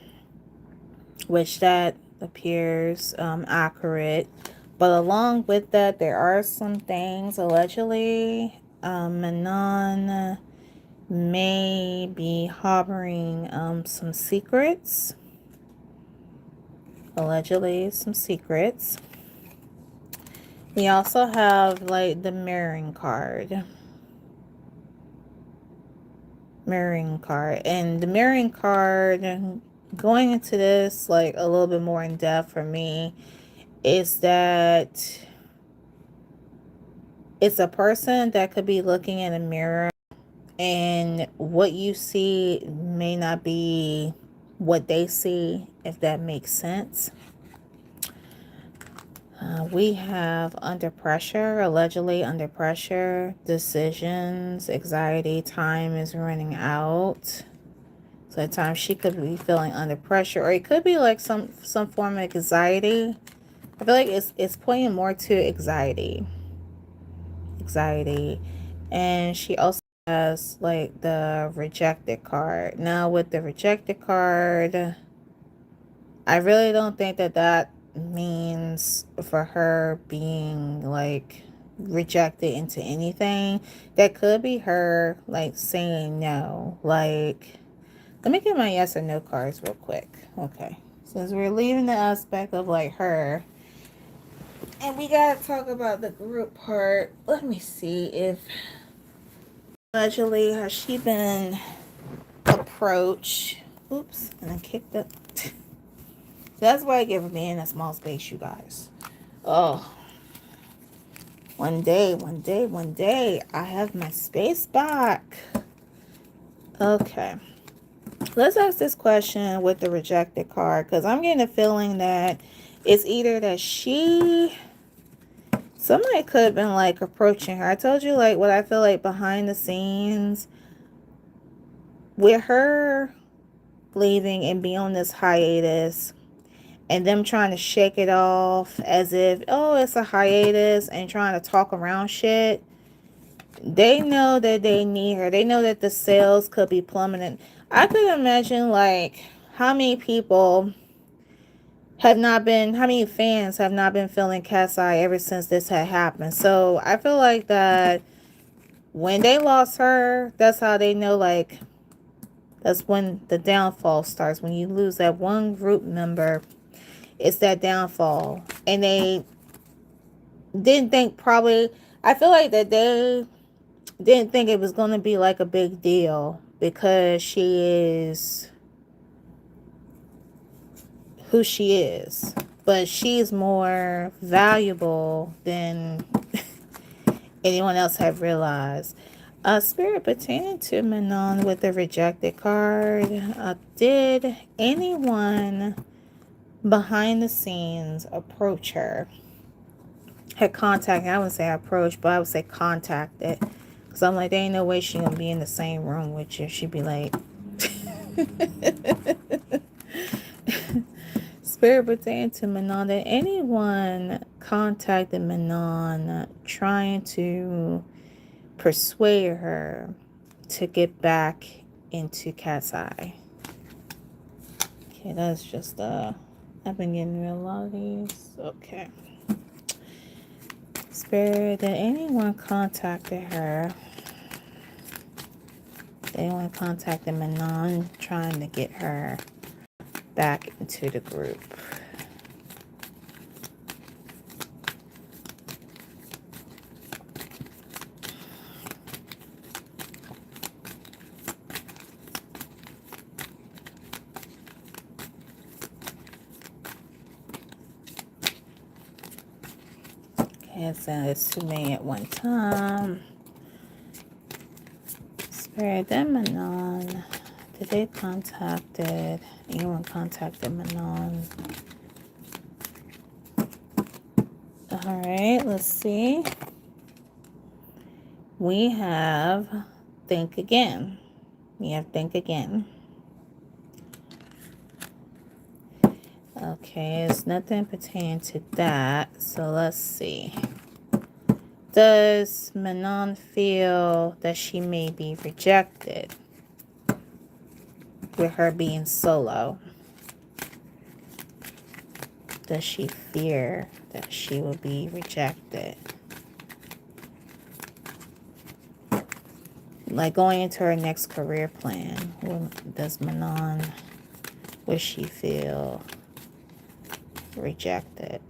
S1: which that appears accurate. But along with that, there are some things, allegedly, Manon may be harboring some secrets. Allegedly, some secrets. We also have, like, the mirroring card. Mirroring card. And the mirroring card, going into this, like, a little bit more in depth for me, is that it's a person that could be looking in a mirror, and what you see may not be what they see, if that makes sense. We have under pressure, allegedly under pressure, decisions, anxiety, time is running out. So at times she could be feeling under pressure, or it could be like some form of anxiety. I feel like it's pointing more to anxiety. And she also has, like, the rejected card. Now with the rejected card, I really don't think that means for her being, like, rejected into anything. That could be her, like, saying no. Like, let me get my yes or no cards real quick. Okay. Since we're leaving the aspect of, like, her, and we gotta talk about the group part, let me see if allegedly has she been approached. Oops, and I kicked up. That's why I give me in a small space, you guys. Oh, one day, I have my space back. Okay. Let's ask this question with the rejected card, because I'm getting a feeling that it's either that somebody could have been, like, approaching her. I told you, like, what I feel like behind the scenes with her leaving and being on this hiatus, and them trying to shake it off as if, oh, it's a hiatus, and trying to talk around shit. They know that they need her. They know that the sales could be plummeting. I could imagine, like, how many fans have not been feeling cat's eye ever since this had happened. So I feel like that when they lost her, that's how they know, like, that's when the downfall starts. When you lose that one group member, it's that downfall. And they didn't think, probably, I feel like that they didn't think it was going to be, like, a big deal, because she is who she is. But she's more valuable than anyone else have realized. Spirit pertaining to Manon with the rejected card. Did anyone behind the scenes approach her? Had contact. I would say approach, but I would say contacted. Because I'm like, there ain't no way she gonna be in the same room with you. She'd be like... Spirit pertaining to Manon. Did anyone contacted Manon trying to persuade her to get back into cat's eye? Okay, that's just I've been getting a lot of these. Okay. Spirit, did anyone contacted her? Did anyone contacted Manon trying to get her back into the group? Okay, so it's too many at one time. Spirit, then Manon. Did they contacted? Anyone contacted Manon? Alright, let's see. We have think again. We have think again. Okay, it's nothing pertaining to that. So let's see. Does Manon feel that she may be rejected with her being solo? Does she fear that she will be rejected? Like going into her next career plan, does Manon, will she feel rejected?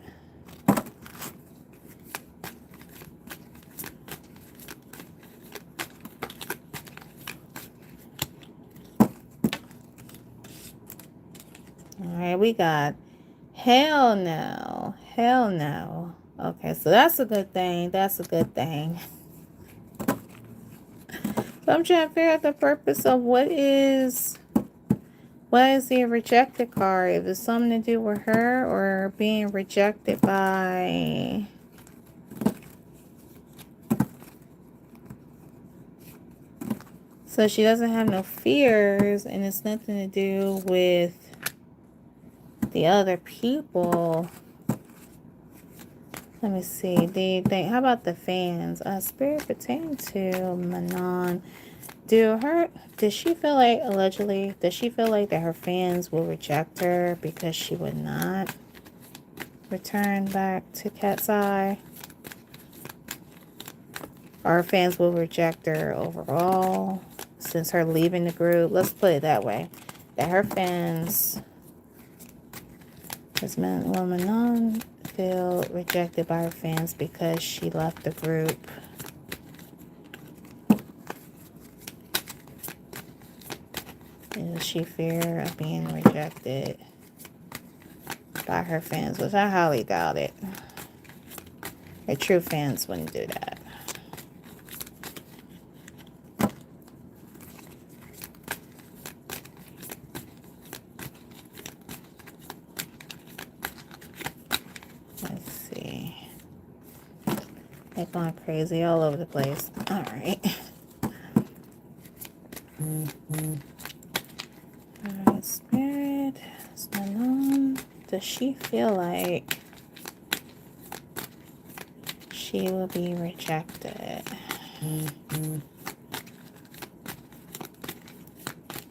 S1: Alright, we got hell no. Hell no. Okay, so that's a good thing. That's a good thing. So I'm trying to figure out the purpose of what is the rejected card. If it's something to do with her or being rejected by... So she doesn't have no fears, and it's nothing to do with the other people. Let me see. How about the fans? Spirit pertaining to Manon. Does she feel like, allegedly, does she feel like that her fans will reject her because she would not return back to cat's eye? Our fans will reject her overall since her leaving the group. Let's put it that way. That her fans, will Manon feel rejected by her fans because she left the group. Does she fear of being rejected by her fans? Which I highly doubt it. Her true fans wouldn't do that. Let's see. They're going crazy all over the place. All right. All right, Spirit. Manon. Does she feel like she will be rejected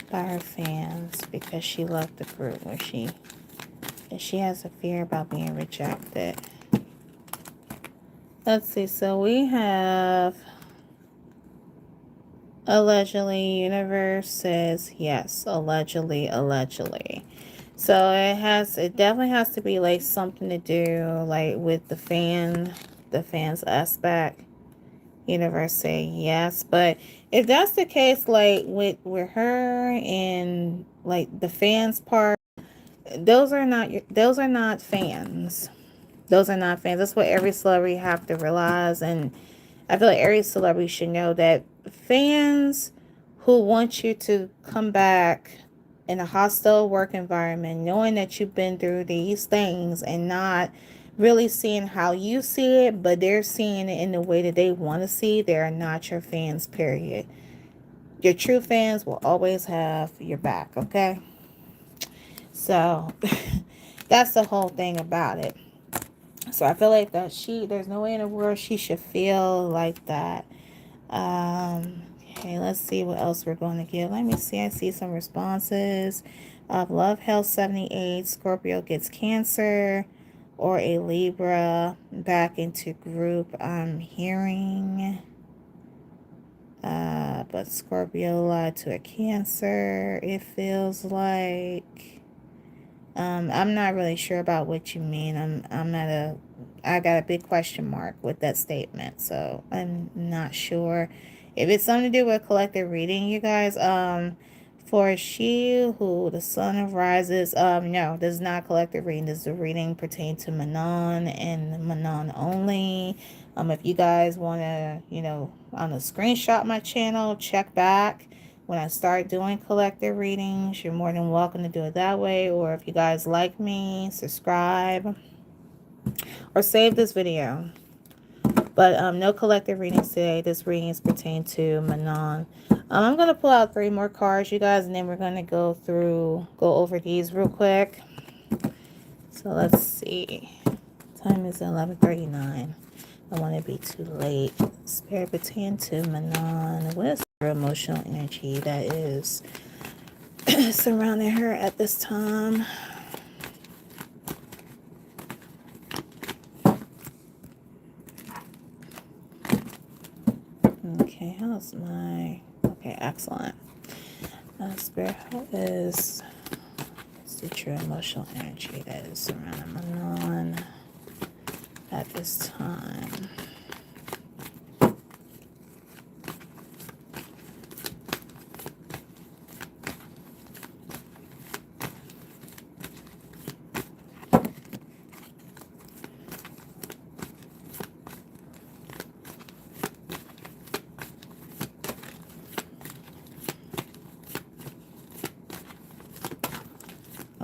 S1: by her fans because she left the group? Where she has a fear about being rejected. Let's see. So we have allegedly. Universe says yes. Allegedly. So it definitely has to be like something to do like with the fans aspect. Universe saying yes, but if that's the case, like with her and like the fans part, those are not fans. Those are not fans. That's what every celebrity have to realize, and I feel like every celebrity should know that fans who want you to come back in a hostile work environment, knowing that you've been through these things and not really seeing how you see it, but they're seeing it in the way that they want to see, they are not your fans, period. Your true fans will always have your back, okay? So that's the whole thing about it. So I feel like that there's no way in the world she should feel like that. Okay, let's see what else we're going to get. Let me see. I see some responses. Love Health 78. Scorpio gets Cancer or a Libra back into group. I'm hearing. But Scorpio lied to a Cancer. It feels like. I'm not really sure about what you mean. I got a big question mark with that statement, so I'm not sure if it's something to do with collective reading, you guys. For she who the sun of rises, no, this is not collective reading. This is a reading pertaining to Manon and Manon only. If you guys want to, on a screenshot my channel, check back. When I start doing collective readings, you're more than welcome to do it that way. Or if you guys like me, subscribe or save this video. But no collective readings today. This reading is pertaining to Manon. I'm going to pull out 3 more cards, you guys, and then we're going to go over these real quick. So let's see. Time is 11:39. I want to be too late. Spirit pertaining to Manon. What is her emotional energy that is surrounding her at this time? Okay, how's my... Okay, excellent. Spirit, how is... What's the true emotional energy that is surrounding Manon at this time?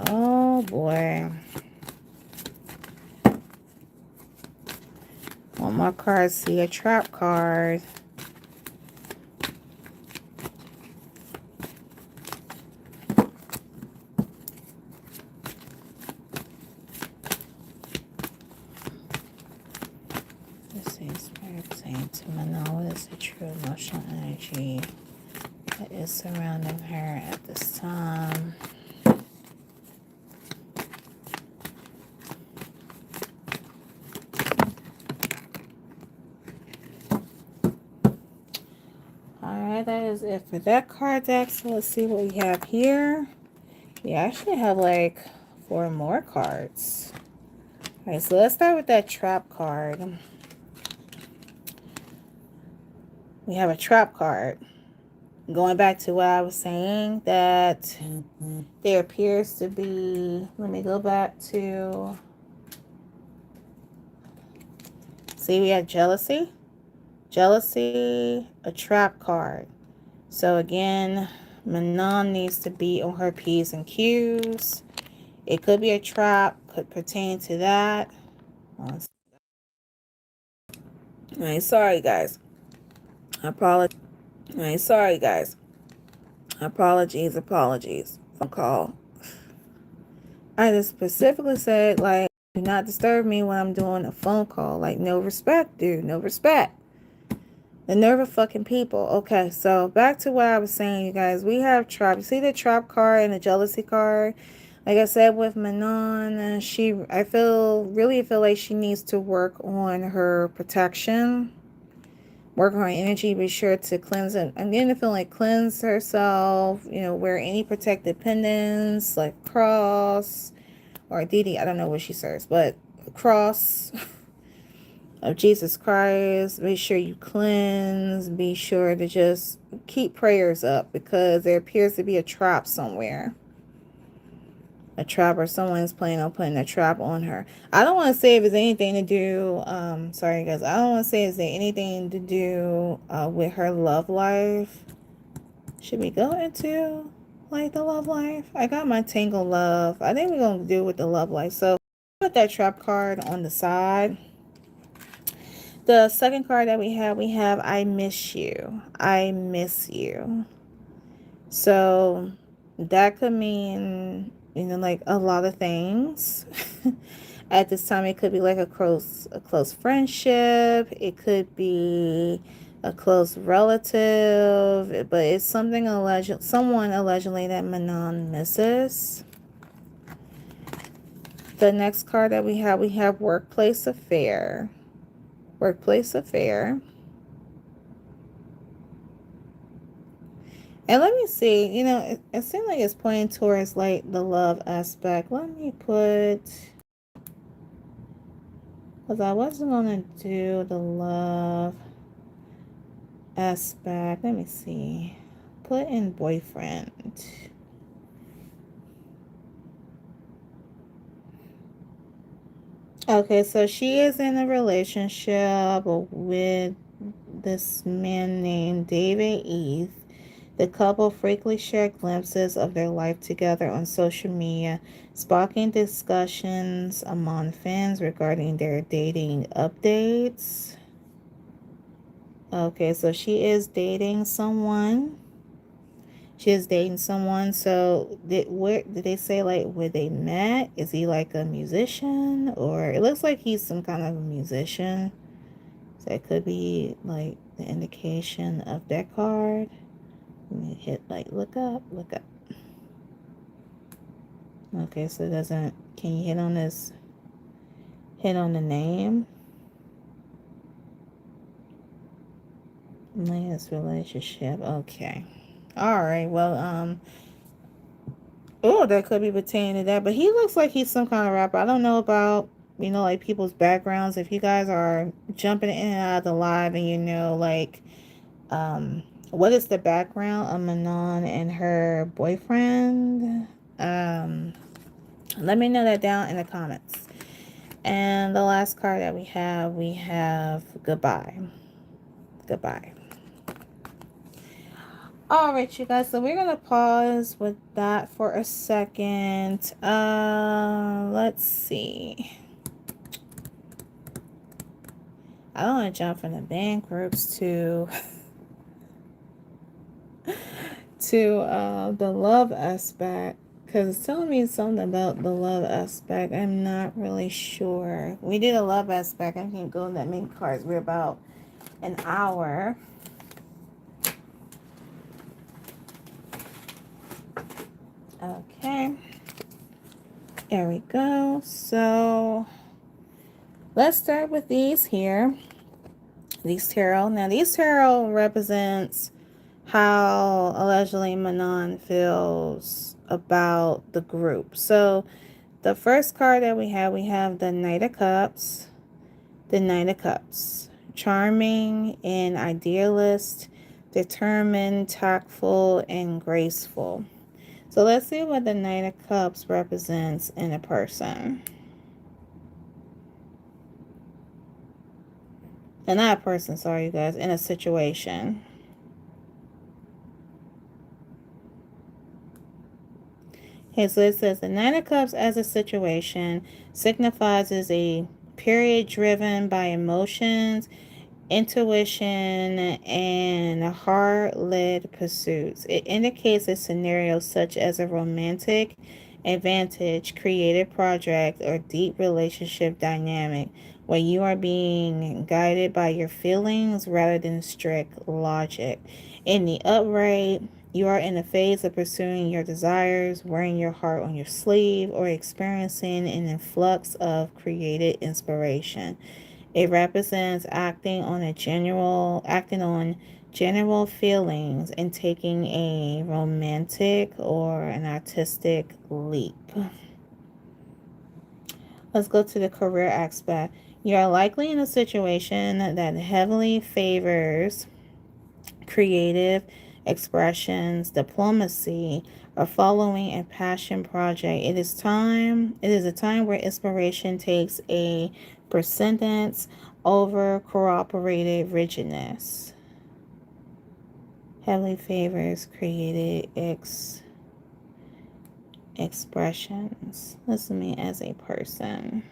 S1: Oh boy. One more card. See a trap card. This is Spirit saying to Manon, what is the true emotional energy that is surrounding her at this time? Alright, that is it for that card deck. So let's see what we have here. We actually have like 4 more cards. Alright, so let's start with that trap card. We have a trap card. Going back to what I was saying, that there appears to be, let me go back to, see, we have jealousy, a trap card. So again, Manon needs to be on her P's and Q's. It could be a trap, could pertain to that. Alright, sorry guys. Apologies. Alright, sorry guys. Apologies. Phone call. I just specifically said, like, do not disturb me when I'm doing a phone call. Like, no respect, dude. No respect. The nerve of fucking people. Okay, so back to what I was saying, you guys. We have trap. You see the trap card and the jealousy card? Like I said with Manon, I really feel like she needs to work on her protection. Work on her energy. Be sure to cleanse it. I'm getting the feeling like cleanse herself. You know, wear any protective pendants, like cross or Didi. I don't know what she serves, but cross of Jesus Christ. Be sure you cleanse. Be sure to just keep prayers up, because there appears to be a trap somewhere. A trap, or someone's planning on putting a trap on her. I don't want to say if it's anything to do, sorry guys, I don't want to say is there anything to do with her love life. Should we go into like the love life? I got my Tangle Love. I think we're going to do with the love life. So put that trap card on the side. The second card that we have I miss you. I miss you. So that could mean, you know, like a lot of things. At this time, it could be like a close friendship. It could be a close relative, but it's someone allegedly that Manon misses. The next card that we have workplace affair. Workplace affair. And let me see, you know, it seems like it's pointing towards like the love aspect. Let me put, because I wasn't going to do the love aspect. Let me see. Put in boyfriend. Okay, so she is in a relationship with this man named David Eve. The couple frequently share glimpses of their life together on social media, sparking discussions among fans regarding their dating updates. Okay, so she is dating someone. So where did they say, like, where they met? Is he like a musician? Or it looks like he's some kind of a musician. So it could be like the indication of that card. Let me hit like look up. Okay, so it doesn't, can you hit on this? Hit on the name. Latest relationship. Okay. Alright, well, oh, that could be pertaining to that. But he looks like he's some kind of rapper. I don't know about, you know, like people's backgrounds. If you guys are jumping in and out of the live and you know, like, what is the background of Manon and her boyfriend? Let me know that down in the comments. And the last card that we have goodbye. Goodbye. All right, you guys, so we're going to pause with that for a second. Let's see. I don't want to jump from the band groups to the love aspect, because it's telling me something about the love aspect. I'm not really sure. We did a love aspect. I can't go in that many cards. We're about an hour. Okay. There we go. So let's start with these here. These tarot. Now, these tarot represents how allegedly Manon feels about the group. So the first card that we have the Knight of Cups. The Knight of Cups. Charming and idealist, determined, tactful, and graceful. So let's see what the Knight of Cups represents in a person. And not a person, sorry you guys, in a situation. Okay, so it says the Nine of Cups as a situation signifies as a period driven by emotions, intuition, and heart-led pursuits. It indicates a scenario such as a romantic advantage, creative project, or deep relationship dynamic where you are being guided by your feelings rather than strict logic. In the upright, you are in a phase of pursuing your desires, wearing your heart on your sleeve, or experiencing an influx of creative inspiration. It represents acting on general feelings and taking a romantic or an artistic leap. Let's go to the career aspect. You are likely in a situation that heavily favors creative expressions, diplomacy, or following a passion project. It is a time where inspiration takes a precedence over cooperative rigidness. Heavily favors creative expressions. Listen to me as a person.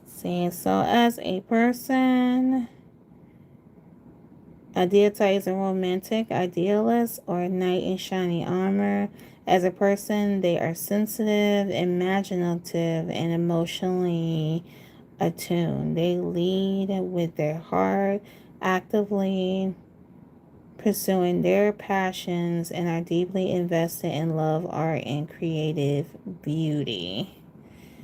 S1: See, so as a person, a deity is a romantic idealist or a knight in shiny armor. As a person, they are sensitive, imaginative, and emotionally attuned. They lead with their heart, actively pursuing their passions, and are deeply invested in love, art, and creative beauty.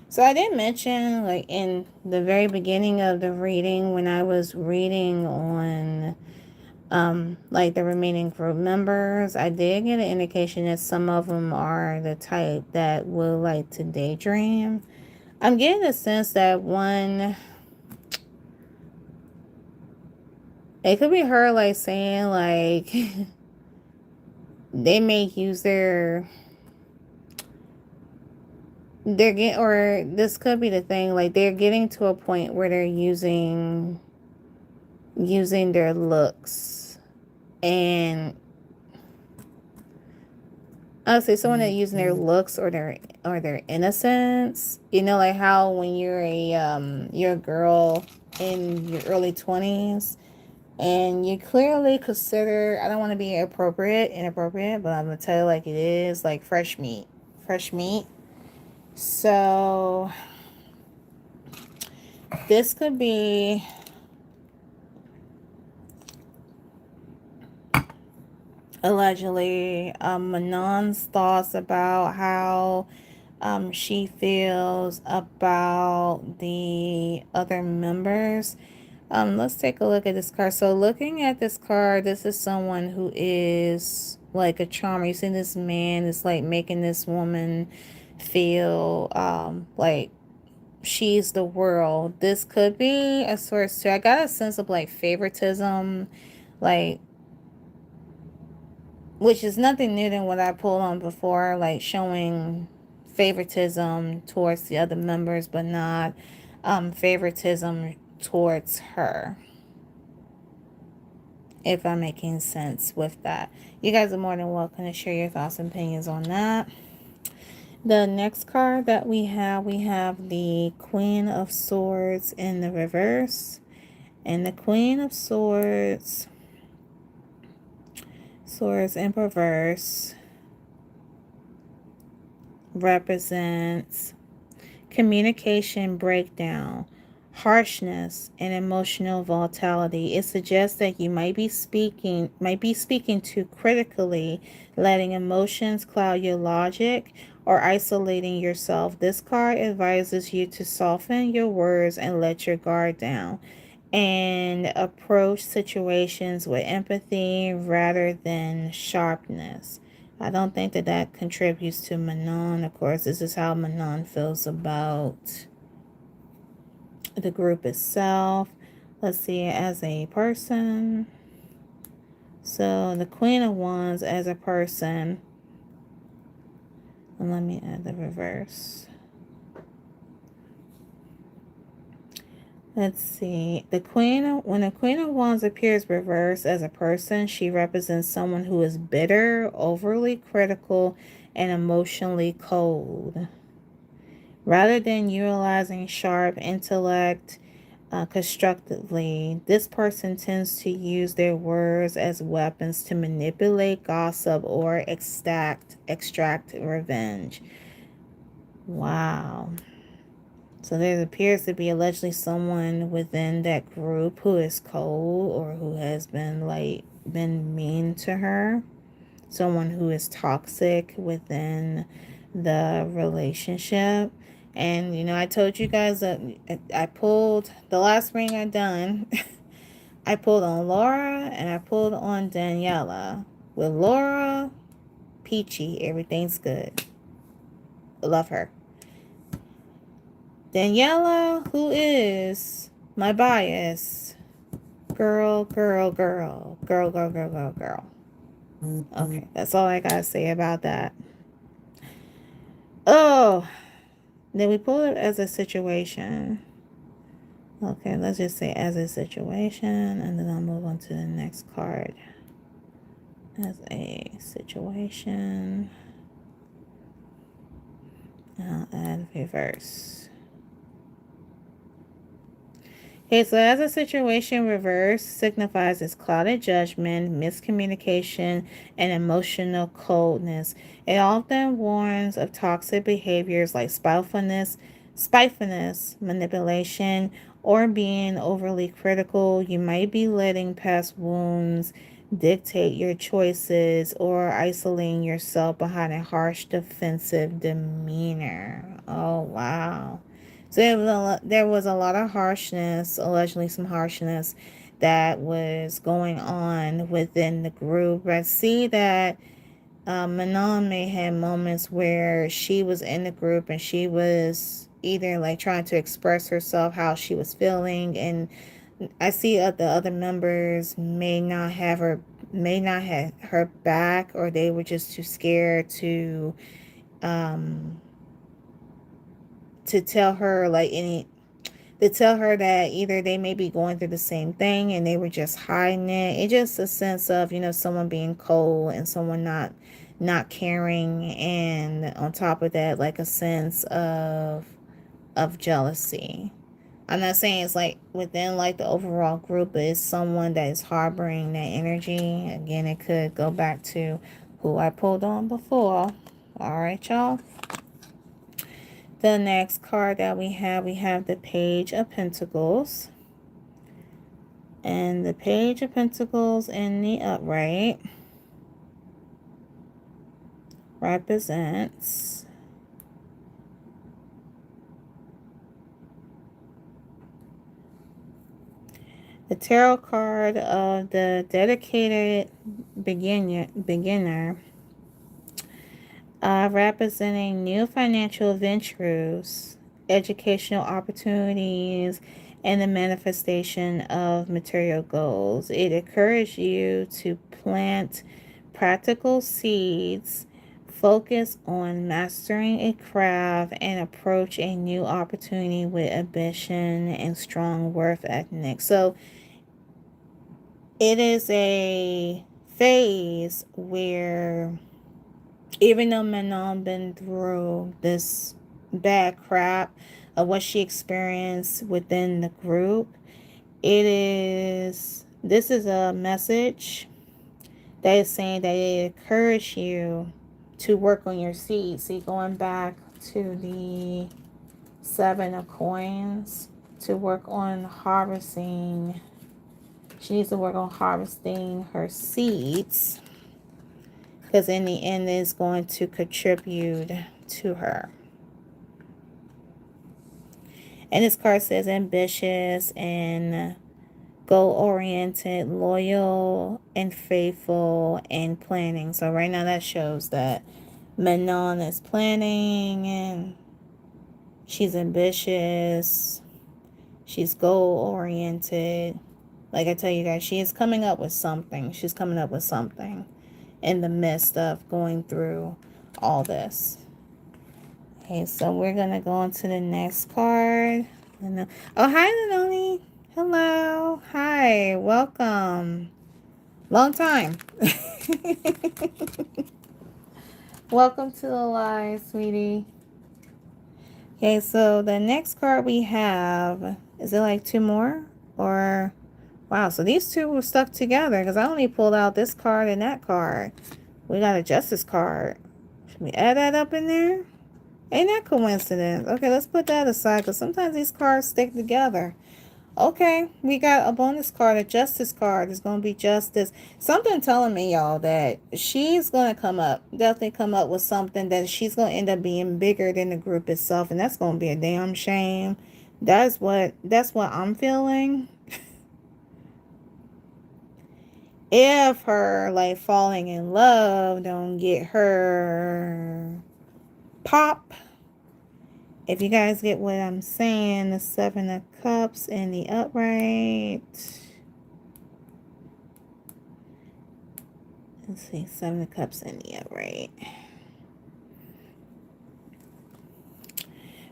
S1: So I did mention, like in the very beginning of the reading, when I was reading on like the remaining group members, I did get an indication that some of them are the type that will like to daydream. I'm getting the sense that one, it could be her like saying like they may use they're getting, or this could be the thing, like they're getting to a point where they're using their looks. And I would say someone that using their looks or their innocence. You know, like how when you're a girl in your early 20s and you clearly consider, I don't want to be inappropriate, but I'm gonna tell you like it is, like fresh meat. Fresh meat. So this could be allegedly Manon's thoughts about how she feels about the other members. Let's take a look at this card. So looking at this card, this is someone who is like a charmer. You see this man is like making this woman feel like she's the world. This could be a source too. I got a sense of like favoritism, like, which is nothing new than what I pulled on before, like showing favoritism towards the other members, but not favoritism towards her, if I'm making sense with that. You guys are more than welcome to share your thoughts and opinions on that. The next card that we have the Queen of Swords in the reverse. And the Queen of Swords in reverse represents communication breakdown, harshness, and emotional volatility. It suggests that you might be speaking too critically, letting emotions cloud your logic, or isolating yourself. This card advises you to soften your words and let your guard down, and approach situations with empathy rather than sharpness. I don't think that that contributes to Manon. Of course, this is how Manon feels about the group itself. Let's see, as a person. So the Queen of Wands as a person. And let me add the reverse. Let's see. When the Queen of Wands appears reversed as a person, she represents someone who is bitter, overly critical, and emotionally cold. Rather than utilizing sharp intellect constructively, this person tends to use their words as weapons to manipulate, gossip, or extract revenge. Wow. So there appears to be allegedly someone within that group who is cold, or who has been mean to her. Someone who is toxic within the relationship. And I told you guys that I pulled the last ring I done. I pulled on Laura and I pulled on Daniela. With Laura, peachy, everything's good. I love her. Daniela, who is my bias, girl. Okay, that's all I gotta say about that. Oh, then we pull it as a situation. Okay, let's just say as a situation, and then I'll move on to the next card. As a situation, I'll add reverse. Okay, so as a situation, reverse signifies its clouded judgment, miscommunication, and emotional coldness. It often warns of toxic behaviors like spitefulness, manipulation, or being overly critical. You might be letting past wounds dictate your choices, or isolating yourself behind a harsh, defensive demeanor. Oh, wow. So there was a lot of harshness, allegedly some harshness, that was going on within the group. I see that Manon may have moments where she was in the group and she was either like trying to express herself, how she was feeling, and I see that the other members may not have her back, or they were just too scared um to tell her that either they may be going through the same thing and they were just hiding it. It's just a sense of, someone being cold and someone not caring, and on top of that, like a sense of jealousy. I'm not saying it's like within like the overall group, but it's someone that is harboring that energy. Again, it could go back to who I pulled on before. All right, y'all. The next card that we have the Page of Pentacles. And the Page of Pentacles in the upright represents the tarot card of the dedicated beginner, representing new financial ventures, educational opportunities, and the manifestation of material goals. It encourages you to plant practical seeds, focus on mastering a craft, and approach a new opportunity with ambition and strong work ethic. So it is a phase where, even though Manon been through this bad crap of what she experienced within the group, this is a message that is saying that it encourages you to work on your seeds. See, going back to the 7 of Coins, to work on harvesting. She needs to work on harvesting her seeds, because in the end it's going to contribute to her. And this card says ambitious and goal-oriented, loyal and faithful, and planning. So right now that shows that Manon is planning, and she's ambitious, she's goal-oriented. Like I tell you guys, she is coming up with something. She's coming up with something in the midst of going through all this. Okay, so we're going to go on to the next card. Oh, hi, Nanoni. Hello. Hi. Welcome. Long time. Welcome to the live, sweetie. Okay, so the next card we have, is it like two more? Or, wow, so these two were stuck together because I only pulled out this card and that card. We got a Justice card. Should we add that up in there? Ain't that coincidence? Okay, let's put that aside because sometimes these cards stick together. Okay, we got a bonus card, a Justice card. It's going to be Justice. Something telling me, y'all, that she's going to come up, definitely come up with something that she's going to end up being bigger than the group itself. And that's going to be a damn shame. That's what I'm feeling. If her, like, falling in love don't get her pop. If you guys get what I'm saying, the Seven of Cups in the upright. Let's see, Seven of Cups in the upright.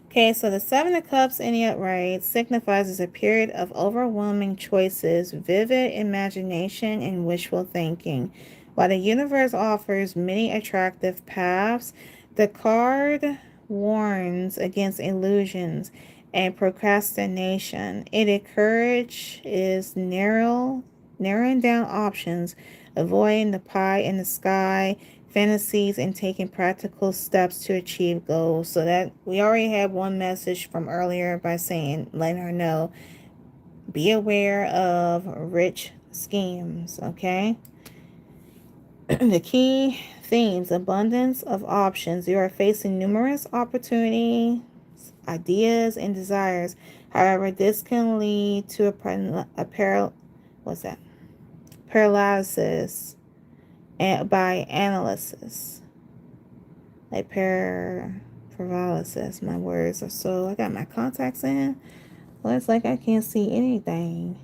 S1: Okay, so the Seven of Cups in the upright signifies a period of overwhelming choices, vivid imagination, and wishful thinking. While the universe offers many attractive paths, the card warns against illusions and procrastination. It encourages narrowing down options, avoiding the pie in the sky, fantasies, and taking practical steps to achieve goals. So that we already had one message from earlier by saying, letting her know, be aware of rich schemes, okay? The key themes: abundance of options. You are facing numerous opportunities, ideas, and desires. However, this can lead to paralysis and by analysis. Like paralysis. My words are so, I got my contacts in. Well, it's like I can't see anything.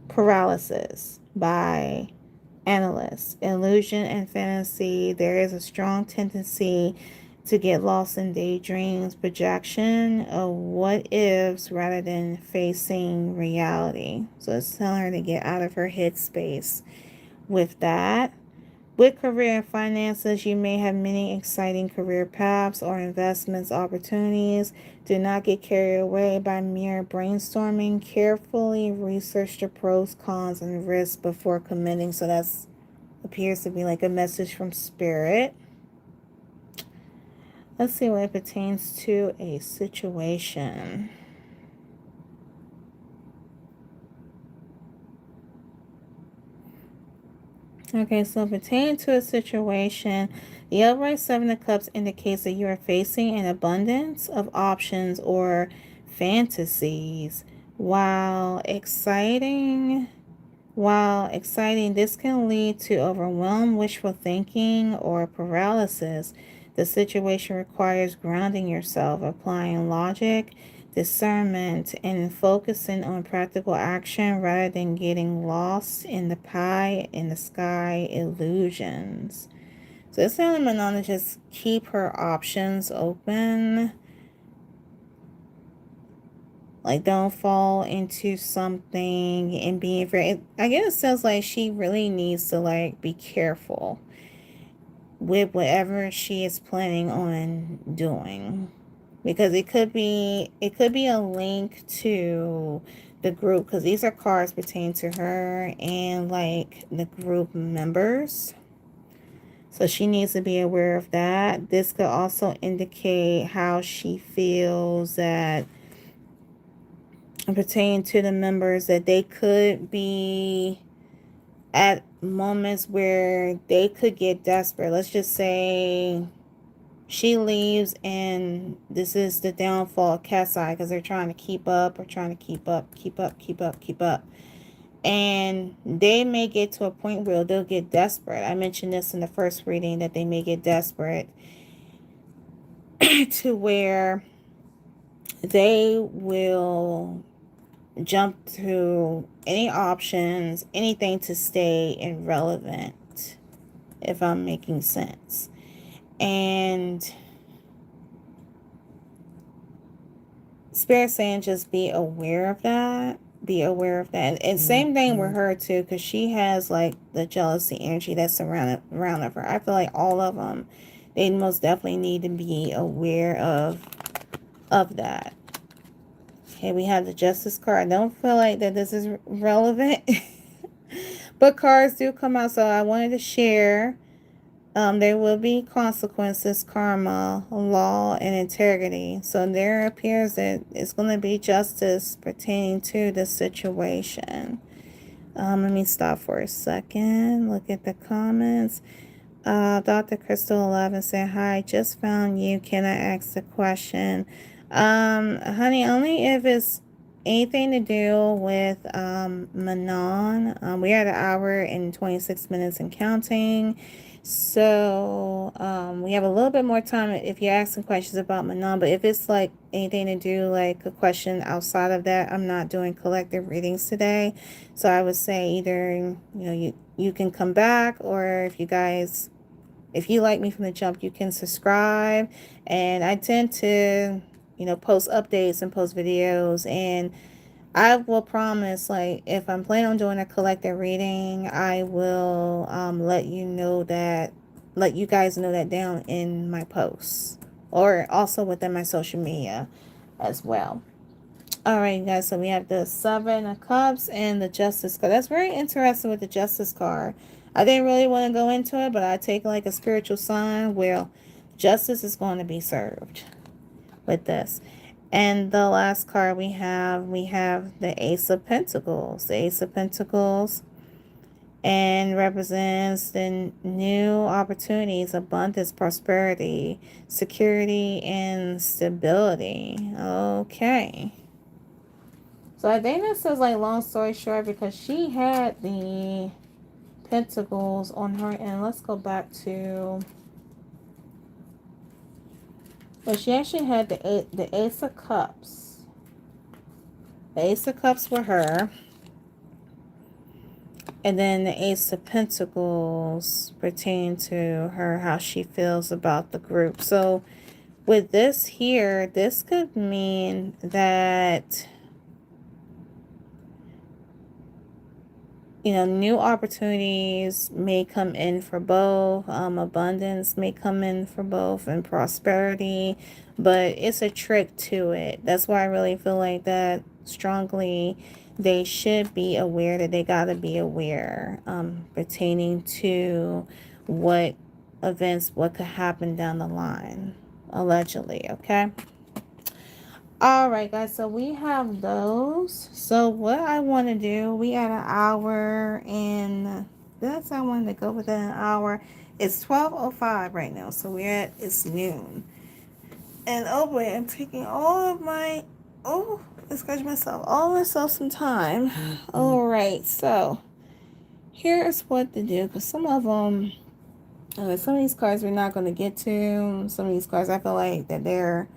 S1: Paralysis by analysts. Illusion and fantasy. There is a strong tendency to get lost in daydreams, projection of what ifs rather than facing reality. So it's telling her to get out of her headspace with that. With career and finances, you may have many exciting career paths or investments opportunities. Do not get carried away by mere brainstorming. Carefully research the pros, cons, and risks before committing. So that appears to be like a message from Spirit. Let's see what it pertains to a situation. Okay, so pertaining to a situation, the upright Seven of Cups indicates that you are facing an abundance of options or fantasies. While exciting, this can lead to overwhelmed wishful thinking or paralysis. The situation requires grounding yourself, applying logic, discernment, and focusing on practical action rather than getting lost in the pie in the sky illusions. So it's telling Manon to just keep her options open. Like, don't fall into something and be afraid. I guess it sounds like she really needs to, like, be careful with whatever she is planning on doing. Because it could be a link to the group. Because these are cards pertaining to her and, like, the group members. So she needs to be aware of that. This could also indicate how she feels that pertaining to the members, that they could be at moments where they could get desperate. Let's just say she leaves and this is the downfall of Cassie, because they're trying to keep up, or trying to keep up. And they may get to a point where they'll get desperate. I mentioned this in the first reading, that they may get desperate to where they will jump through any options, anything to stay irrelevant, if I'm making sense. And Spirit saying just be aware of that. Be aware of that. And same thing with her too, because she has like the jealousy energy that's around of her. I feel like all of them, they most definitely need to be aware of that. Okay, we have the Justice card. I don't feel like that this is relevant, but cards do come out, so I wanted to share. There will be consequences, karma, law, and integrity. So there appears that it's going to be justice pertaining to the situation. Let me stop for a second. Look at the comments. Dr. Crystal 11 said, hi, just found you. Can I ask a question? Honey, only if it's anything to do with MANON. We are at 1 hour and 26 minutes and counting. So we have a little bit more time if you're asking questions about MANON. But if it's like anything to do, like a question outside of that, I'm not doing collective readings today. So I would say either, you can come back, or if you like me from the jump, you can subscribe. And I tend to, post updates and post videos, and I will promise, like, if I'm planning on doing a collective reading, I will let you guys know that down in my posts, or also within my social media as well. All right, guys, so we have the 7 of Cups and the Justice card. That's very interesting with the Justice card. I didn't really want to go into it, but I take like a spiritual sign. Well, justice is going to be served with this. And the last card we have the Ace of Pentacles. The Ace of Pentacles, and represents the new opportunities, abundance, prosperity, security, and stability. Okay. So I think this is like, long story short, because she had the Pentacles on her end. Let's go back to, well, she actually had the Ace of Cups. The Ace of Cups were her. And then the Ace of Pentacles pertain to her, how she feels about the group. So with this here, this could mean that, new opportunities may come in for both. Abundance may come in for both, and prosperity. But it's a trick to it. That's why I really feel like that strongly. They should be aware that they got to be aware pertaining to what events, what could happen down the line, allegedly, okay? All right, guys, so we have those. So what I want to do, we at 1 hour, and that's, I wanted to go within an hour. It's 12:05 right now, so it's noon. And oh boy, I'm taking all of my, excuse myself, some time. All right, so here's what to do, because some of them, some of these cards we're not going to get to. Some of these cards, I feel like that they're,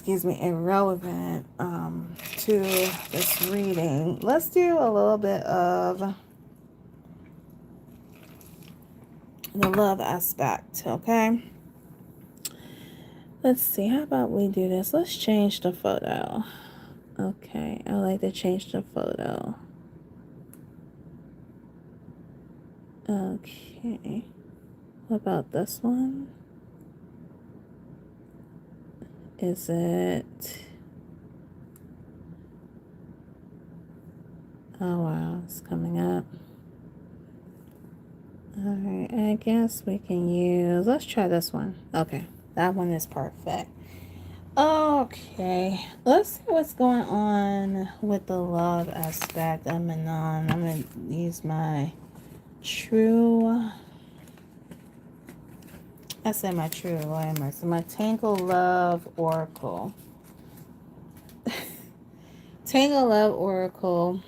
S1: irrelevant to this reading. Let's do a little bit of the love aspect, okay? Let's see, how about we do this? Let's change the photo. Okay, I like to change the photo. Okay, what about this one? Is it... Oh wow, it's coming up. Alright, I guess we can use... Let's try this one. Okay, that one is perfect. Okay, let's see what's going on with the love aspect of Manon. I'm going to use my true, I said my true, Lord have mercy, my Tangle Love Oracle. Tangle Love Oracle.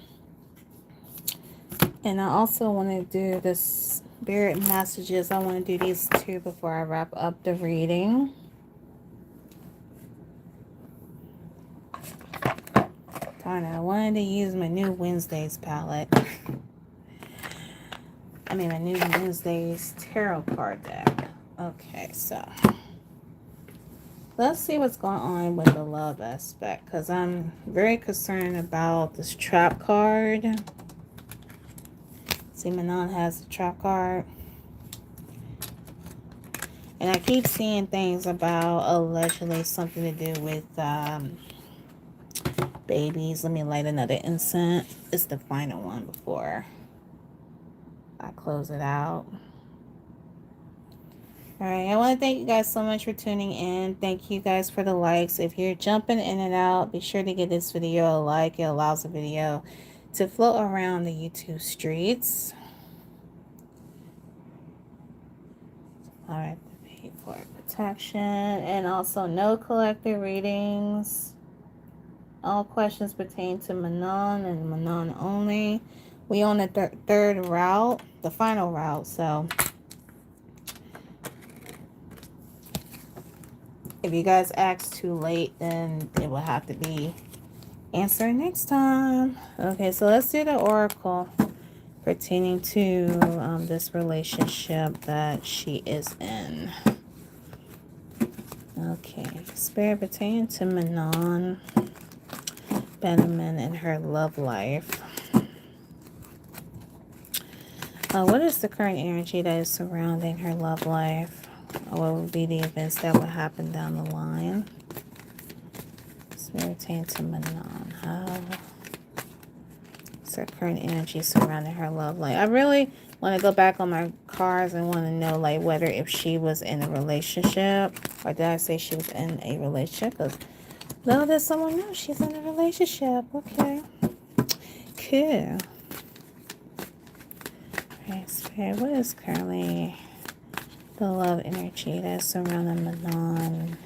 S1: And I also want to do the spirit messages. I want to do these two before I wrap up the reading. Darn it, I wanted to use my new Wednesdays palette. I mean, my new Wednesdays tarot card deck. Okay, so let's see what's going on with the love aspect, because I'm very concerned about this trap card. See, Manon has the trap card. And I keep seeing things about allegedly something to do with babies. Let me light another incense. It's the final one before I close it out. Alright, I want to thank you guys so much for tuning in. Thank you guys for the likes. If you're jumping in and out, be sure to give this video a like. It allows the video to float around the YouTube streets. Alright, pay for protection. And also no collective readings. All questions pertain to Manon and Manon only. We on the third route, the final route, so if you guys ask too late, then it will have to be answered next time. Okay, so let's do the oracle pertaining to this relationship that she is in. Okay, spirit pertaining to Manon Benjamin and her love life. What is the current energy that is surrounding her love life? What would be the events that will happen down the line? Spirit pertaining to Manon. How is her current energy surrounding her love life? I really want to go back on my cards and want to know, like, whether if she was in a relationship, or did I say she was in a relationship? Because no, there's someone else. She's in a relationship. Okay. Cool. Okay, Spirit, what is currently the love energy that's surrounding Manon,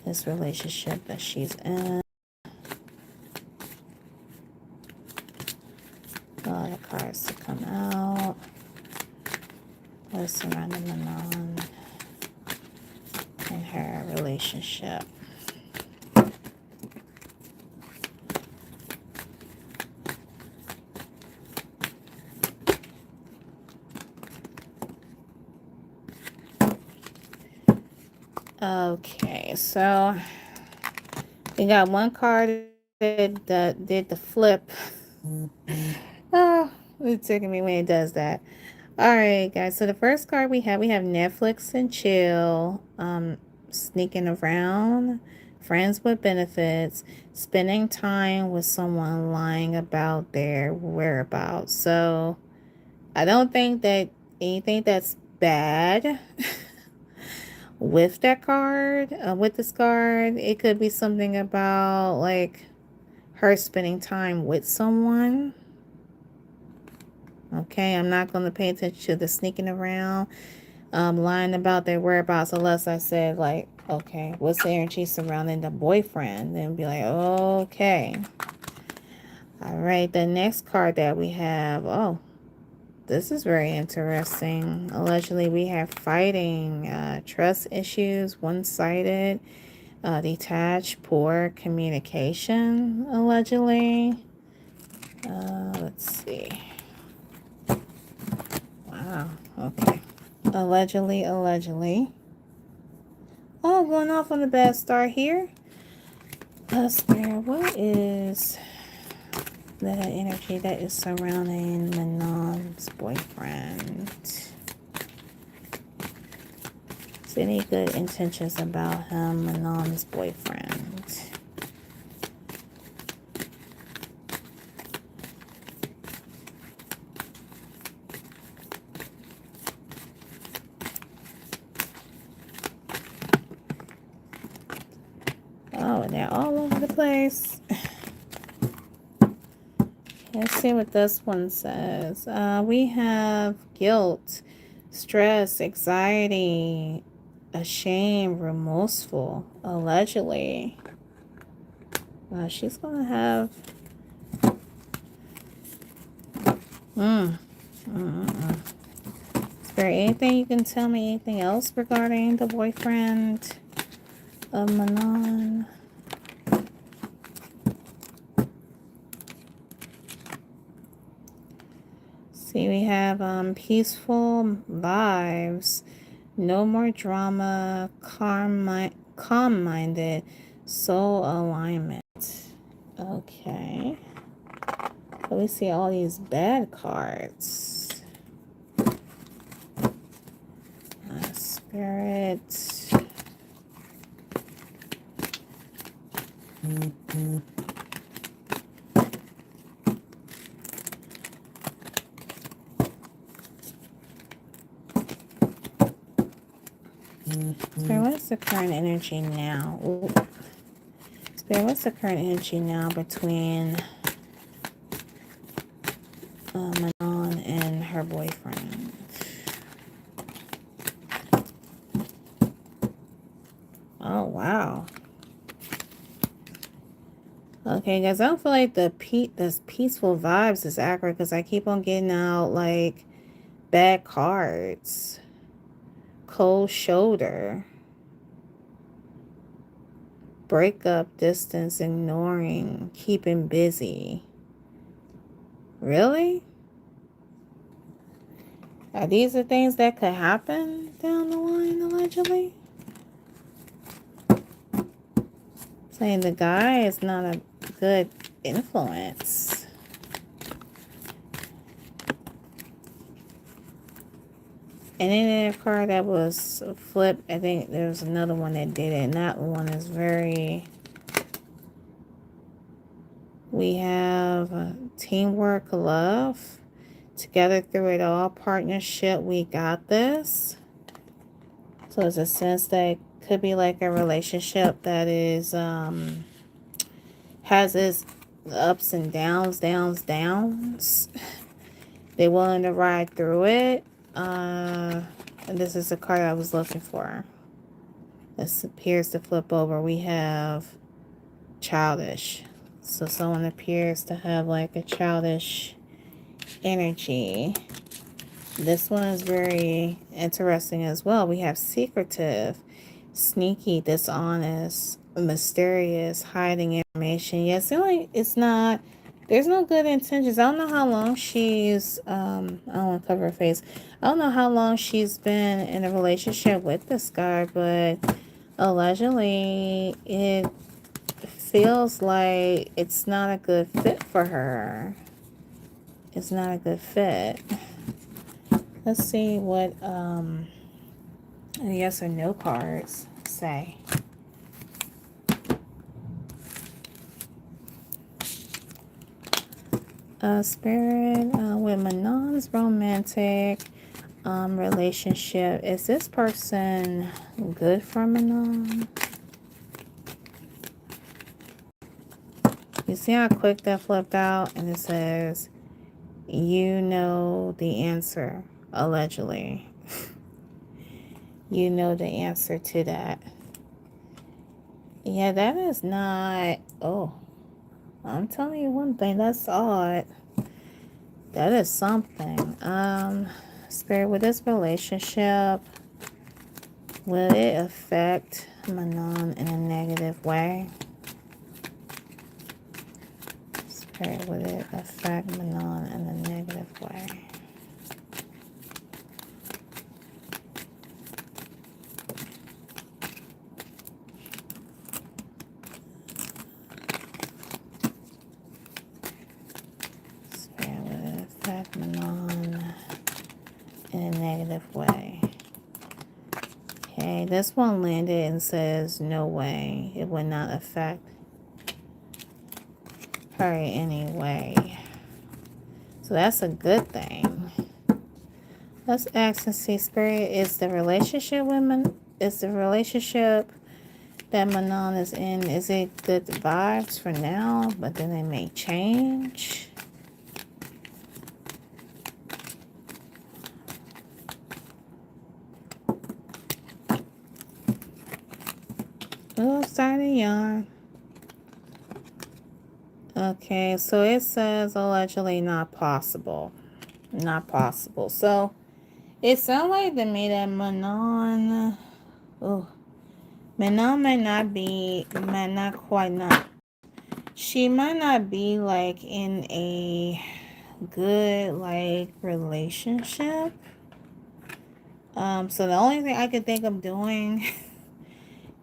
S1: this relationship that she's in? A lot of cards to come out. What is surrounding Manon and her relationship? Okay, so we got one card that did the flip. Oh, it's taking me when it does that. All right, guys. So the first card we have Netflix and chill, sneaking around, friends with benefits, spending time with someone, lying about their whereabouts. So I don't think that anything that's bad with that card, with this card. It could be something about like her spending time with someone. Okay, I'm not going to pay attention to the sneaking around, lying about their whereabouts, unless I said, like, okay, what's the energy surrounding the boyfriend? Then be like, okay. All right, the next card that we have, oh, this is very interesting. Allegedly, we have fighting, trust issues, one-sided, detached, poor communication, allegedly. Let's see. Wow, okay. Allegedly. Oh, going off on the bad start here. Spirit, what is the energy that is surrounding Manon's boyfriend? Is any good intentions about him, Manon's boyfriend? place. Let's see what this one says. We have guilt, stress, anxiety, ashamed, remorseful, allegedly. She's gonna have Is there anything you can tell me, anything else regarding the boyfriend of Manon? See, we have peaceful vibes, no more drama, calm-minded, soul alignment. Okay. But we see all these bad cards. Spirit. Spirit, what is the current energy now? Ooh. Spirit, what's the current energy now between Manon and her boyfriend? Oh, wow. Okay, guys, I don't feel like this peaceful vibes is accurate because I keep on getting out, like, bad cards. Cold shoulder. Breakup, distance, ignoring, keeping busy. Really? Are these the things that could happen down the line, allegedly? Saying the guy is not a good influence. And then a card that was flipped, I think there was another one that did it. And that one is very... We have teamwork, love, together through it all, partnership, we got this. So it's a sense that it could be like a relationship that is, has its ups and downs. They're willing to ride through it. And this is the card I was looking for. This appears to flip over. We have childish. So someone appears to have like a childish energy. This one is very interesting as well. We have secretive, sneaky, dishonest, mysterious, hiding information. Yes, it's not, there's no good intentions. I don't know how long she's, I don't want to cover her face. I don't know how long she's been in a relationship with this guy, but allegedly it feels like it's not a good fit for her. It's not a good fit. Let's see what yes or no cards say. Spirit, with Manon's romantic relationship, is this person good for Manon? You see how quick that flipped out? And it says, you know the answer, allegedly. You know the answer to that. Yeah, that is not... Oh, I'm telling you one thing. That's odd. That is something. Spirit, with this relationship, will it affect Manon in a negative way? Spirit, will it affect Manon in a negative way? Spirit, will it affect Manon in a negative way? Okay, this one landed and says no way. It would not affect her anyway. So that's a good thing. Let's ask and see, Spirit, is the relationship that Manon is in? Is it good vibes for now, but then it may change? Oh, starting to yawn. Okay, so it says allegedly not possible. Not possible. So it sounds like to me that Manon, oh, Manon might not be, might not quite not. She might not be like in a good like relationship. So the only thing I could think of doing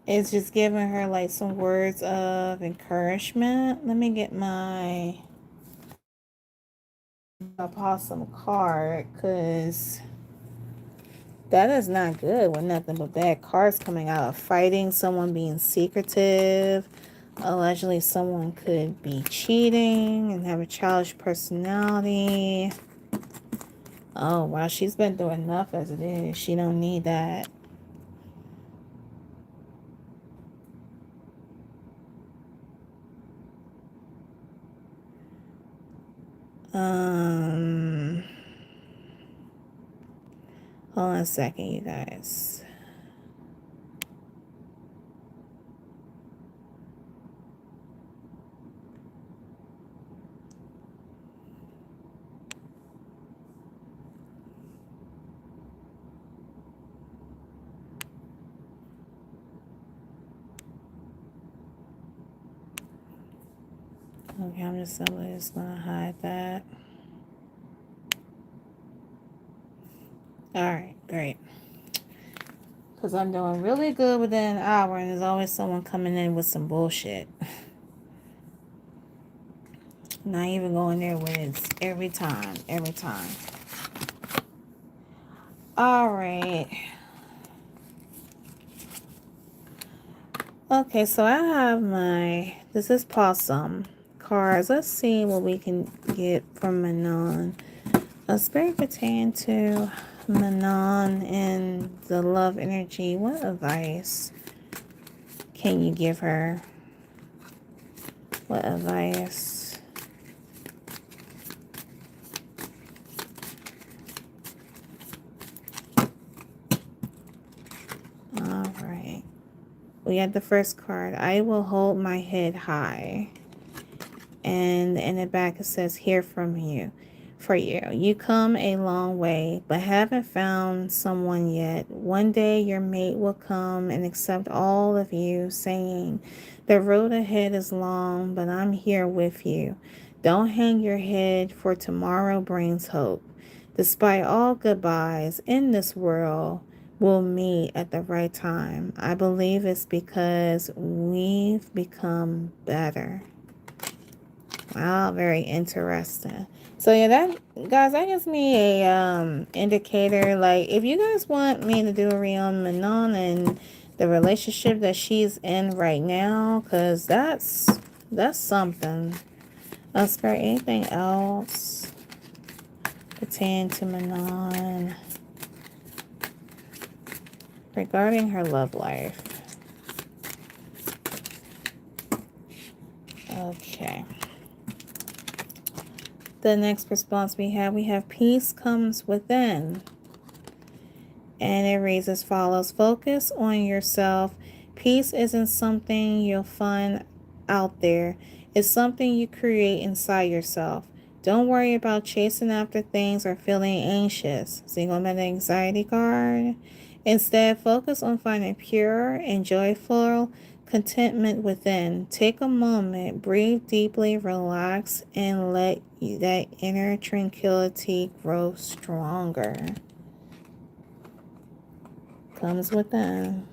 S1: is just giving her like some words of encouragement. Let me get my Pawsome card, because that is not good with nothing but bad cards coming out of fighting, someone being secretive. Allegedly, someone could be cheating and have a childish personality. Oh, wow, she's been through enough as it is. She don't need that. Hold on a second, you guys. Okay, I'm just gonna hide that. Alright, great. Because I'm doing really good within an hour, and there's always someone coming in with some bullshit. Not even going there with it every time. Every time. Alright. Okay, so I have my, this is Pawsome cards. Let's see what we can get from Manon. A spirit pertaining to Manon and the love energy. What advice can you give her? What advice? All right. We have the first card. I will hold my head high. And in the back it says, hear from you. For you. You come a long way, but haven't found someone yet. One day your mate will come and accept all of you, saying, the road ahead is long, but I'm here with you. Don't hang your head, for tomorrow brings hope. Despite all goodbyes in this world, we'll meet at the right time. I believe it's because we've become better. Wow, very interesting. So yeah, that, guys, that gives me a indicator. Like, if you guys want me to do a read on Manon and the relationship that she's in right now, because that's something. Spirit, anything else pertaining to Manon regarding her love life? Okay. The next response we have peace comes within. And it reads as follows. Focus on yourself. Peace isn't something you'll find out there. It's something you create inside yourself. Don't worry about chasing after things or feeling anxious. So you're going to the anxiety card. Instead, focus on finding pure and joyful contentment within. Take a moment, breathe deeply, relax, and let that inner tranquility grow stronger. Comes within.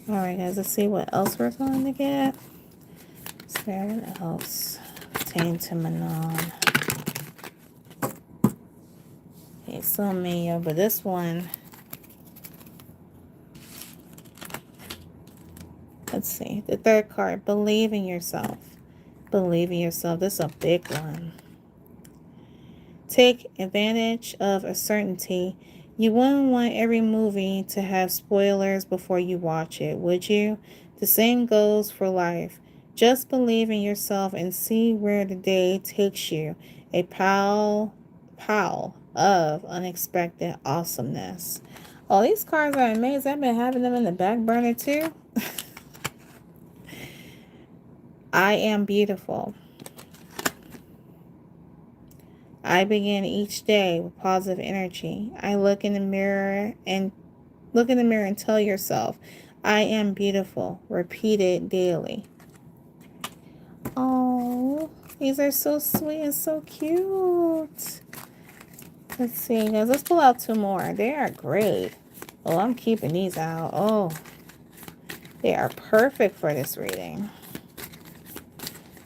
S1: Alright, guys, let's see what else we're going to get. Spirit else pertaining to Manon. Okay, so many, but this one, let's see. The third card, believe in yourself. Believe in yourself. This is a big one. Take advantage of uncertainty. You wouldn't want every movie to have spoilers before you watch it, would you? The same goes for life. Just believe in yourself and see where the day takes you. A pile of unexpected awesomeness. Oh, these cards are amazing. I've been having them in the back burner too. I am beautiful. I begin each day with positive energy. I look in the mirror and tell yourself, I am beautiful. Repeat it daily. Oh, these are so sweet and so cute. Let's see, guys. Let's pull out two more. They are great. Oh, I'm keeping these out. Oh, they are perfect for this reading.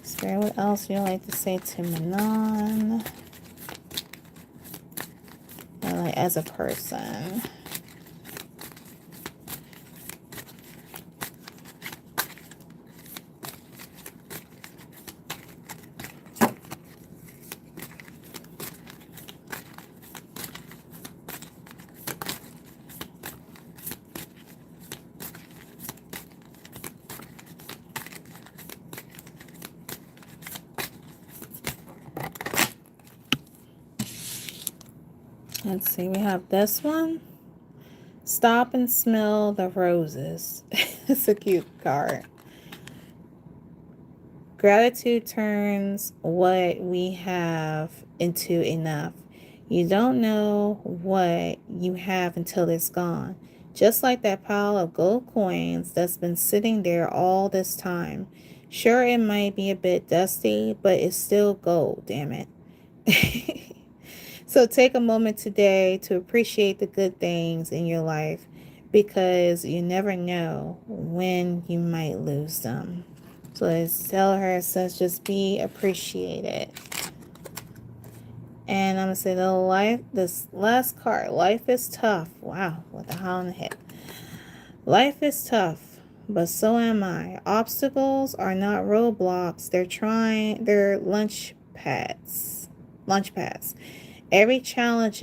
S1: Spirit, what else would you like to say to Manon? Like as a person. Let's see, we have this one. Stop and smell the roses. It's a cute card. Gratitude turns what we have into enough. You don't know what you have until it's gone. Just like that pile of gold coins that's been sitting there all this time. Sure, it might be a bit dusty, but it's still gold, damn it. So take a moment today to appreciate the good things in your life, because you never know when you might lose them. So let's tell her, it says just be appreciated. And I'm going to say this last card, life is tough. Wow, what the hell in the heck? Life is tough, but so am I. Obstacles are not roadblocks. They're lunch pads. Every challenge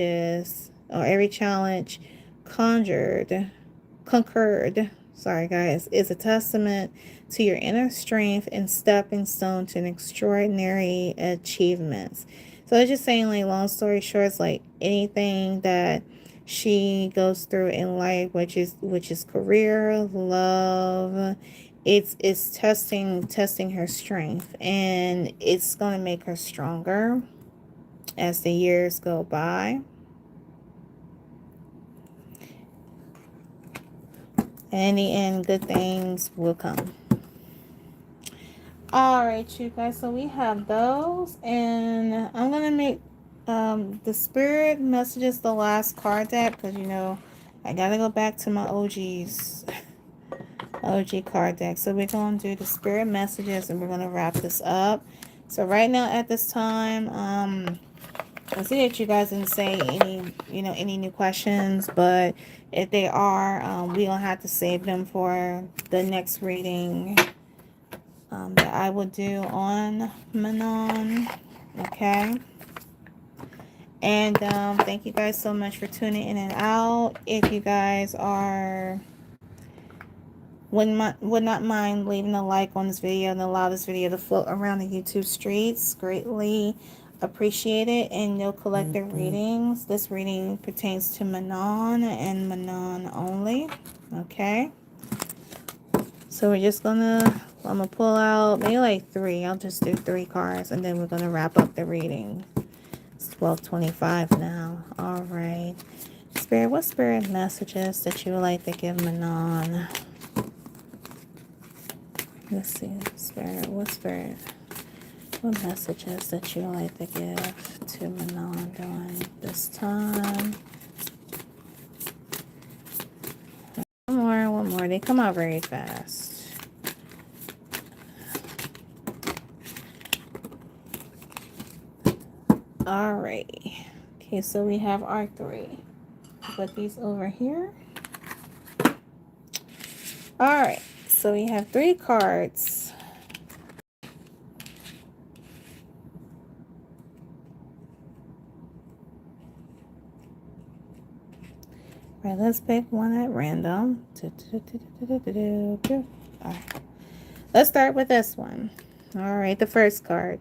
S1: conquered, sorry guys, is a testament to your inner strength and stepping stone to an extraordinary achievements. So it's just saying, like, long story short, it's like anything that she goes through in life, which is career, love, it's testing her strength, and it's going to make her stronger as the years go by. And in the end, good things will come. Alright, you guys, so we have those, and I'm going to make the spirit messages the last card deck, because, you know, I got to go back to my OG card deck. So we're going to do the spirit messages, and we're going to wrap this up. So right now at this time, I see that you guys didn't say any new questions, but if they are, we don't have to save them for the next reading that I will do on Manon. Okay. And thank you guys so much for tuning in and out. If you guys would not mind leaving a like on this video and allow this video to float around the YouTube streets, greatly appreciate it. And no collective readings. This reading pertains to Manon and Manon only. Okay. So we're just I'm gonna pull out maybe like 3. I'll just do 3 cards, and then we're gonna wrap up the reading. It's 12:25 now. All right. Spirit, what spirit messages that you would like to give Manon? Let's see, spirit, what messages that you would like to give to Manon during this time? One more. They come out very fast. Alright. Okay, so we have our 3. Put these over here. Alright, so we have 3 cards. Alright, let's pick one at random. All right. Let's start with this one. All right, the first card.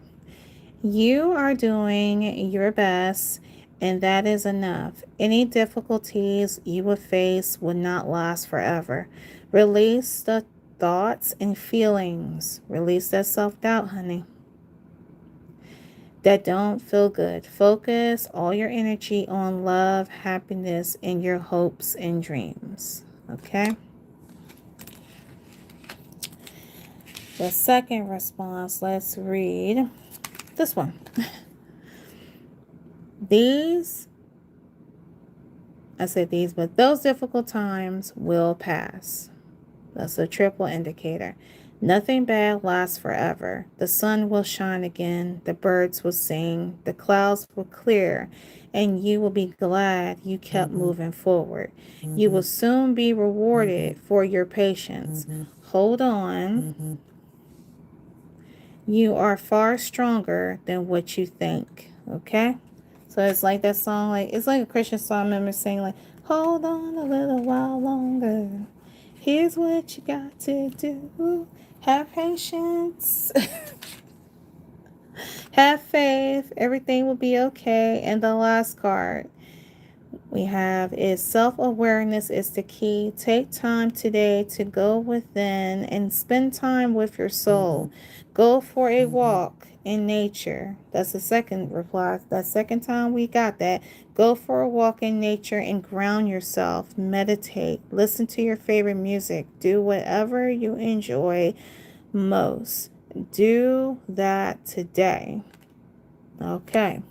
S1: You are doing your best, and that is enough. Any difficulties you will face will not last forever. Release the thoughts and feelings. Release that self-doubt, honey, that don't feel good. Focus all your energy on love, happiness, and your hopes and dreams. Okay? The second response, let's read this one. I said these, but those difficult times will pass. That's a triple indicator. Nothing bad lasts forever. The sun will shine again, the birds will sing, the clouds will clear, and you will be glad you kept moving forward. You will soon be rewarded for your patience. Hold on. You are far stronger than what you think. Okay? So it's like that song, like it's like a Christian song I remember saying, like, hold on a little while longer. Here's what you got to do. Have patience. Have faith. Everything will be okay. And the last card we have is self-awareness is the key. Take time today to go within and spend time with your soul. Go for a walk in nature. That's the second reply. That second time we got that. Go for a walk in nature and ground yourself. Meditate. Listen to your favorite music. Do whatever you enjoy most. Do that today. Okay.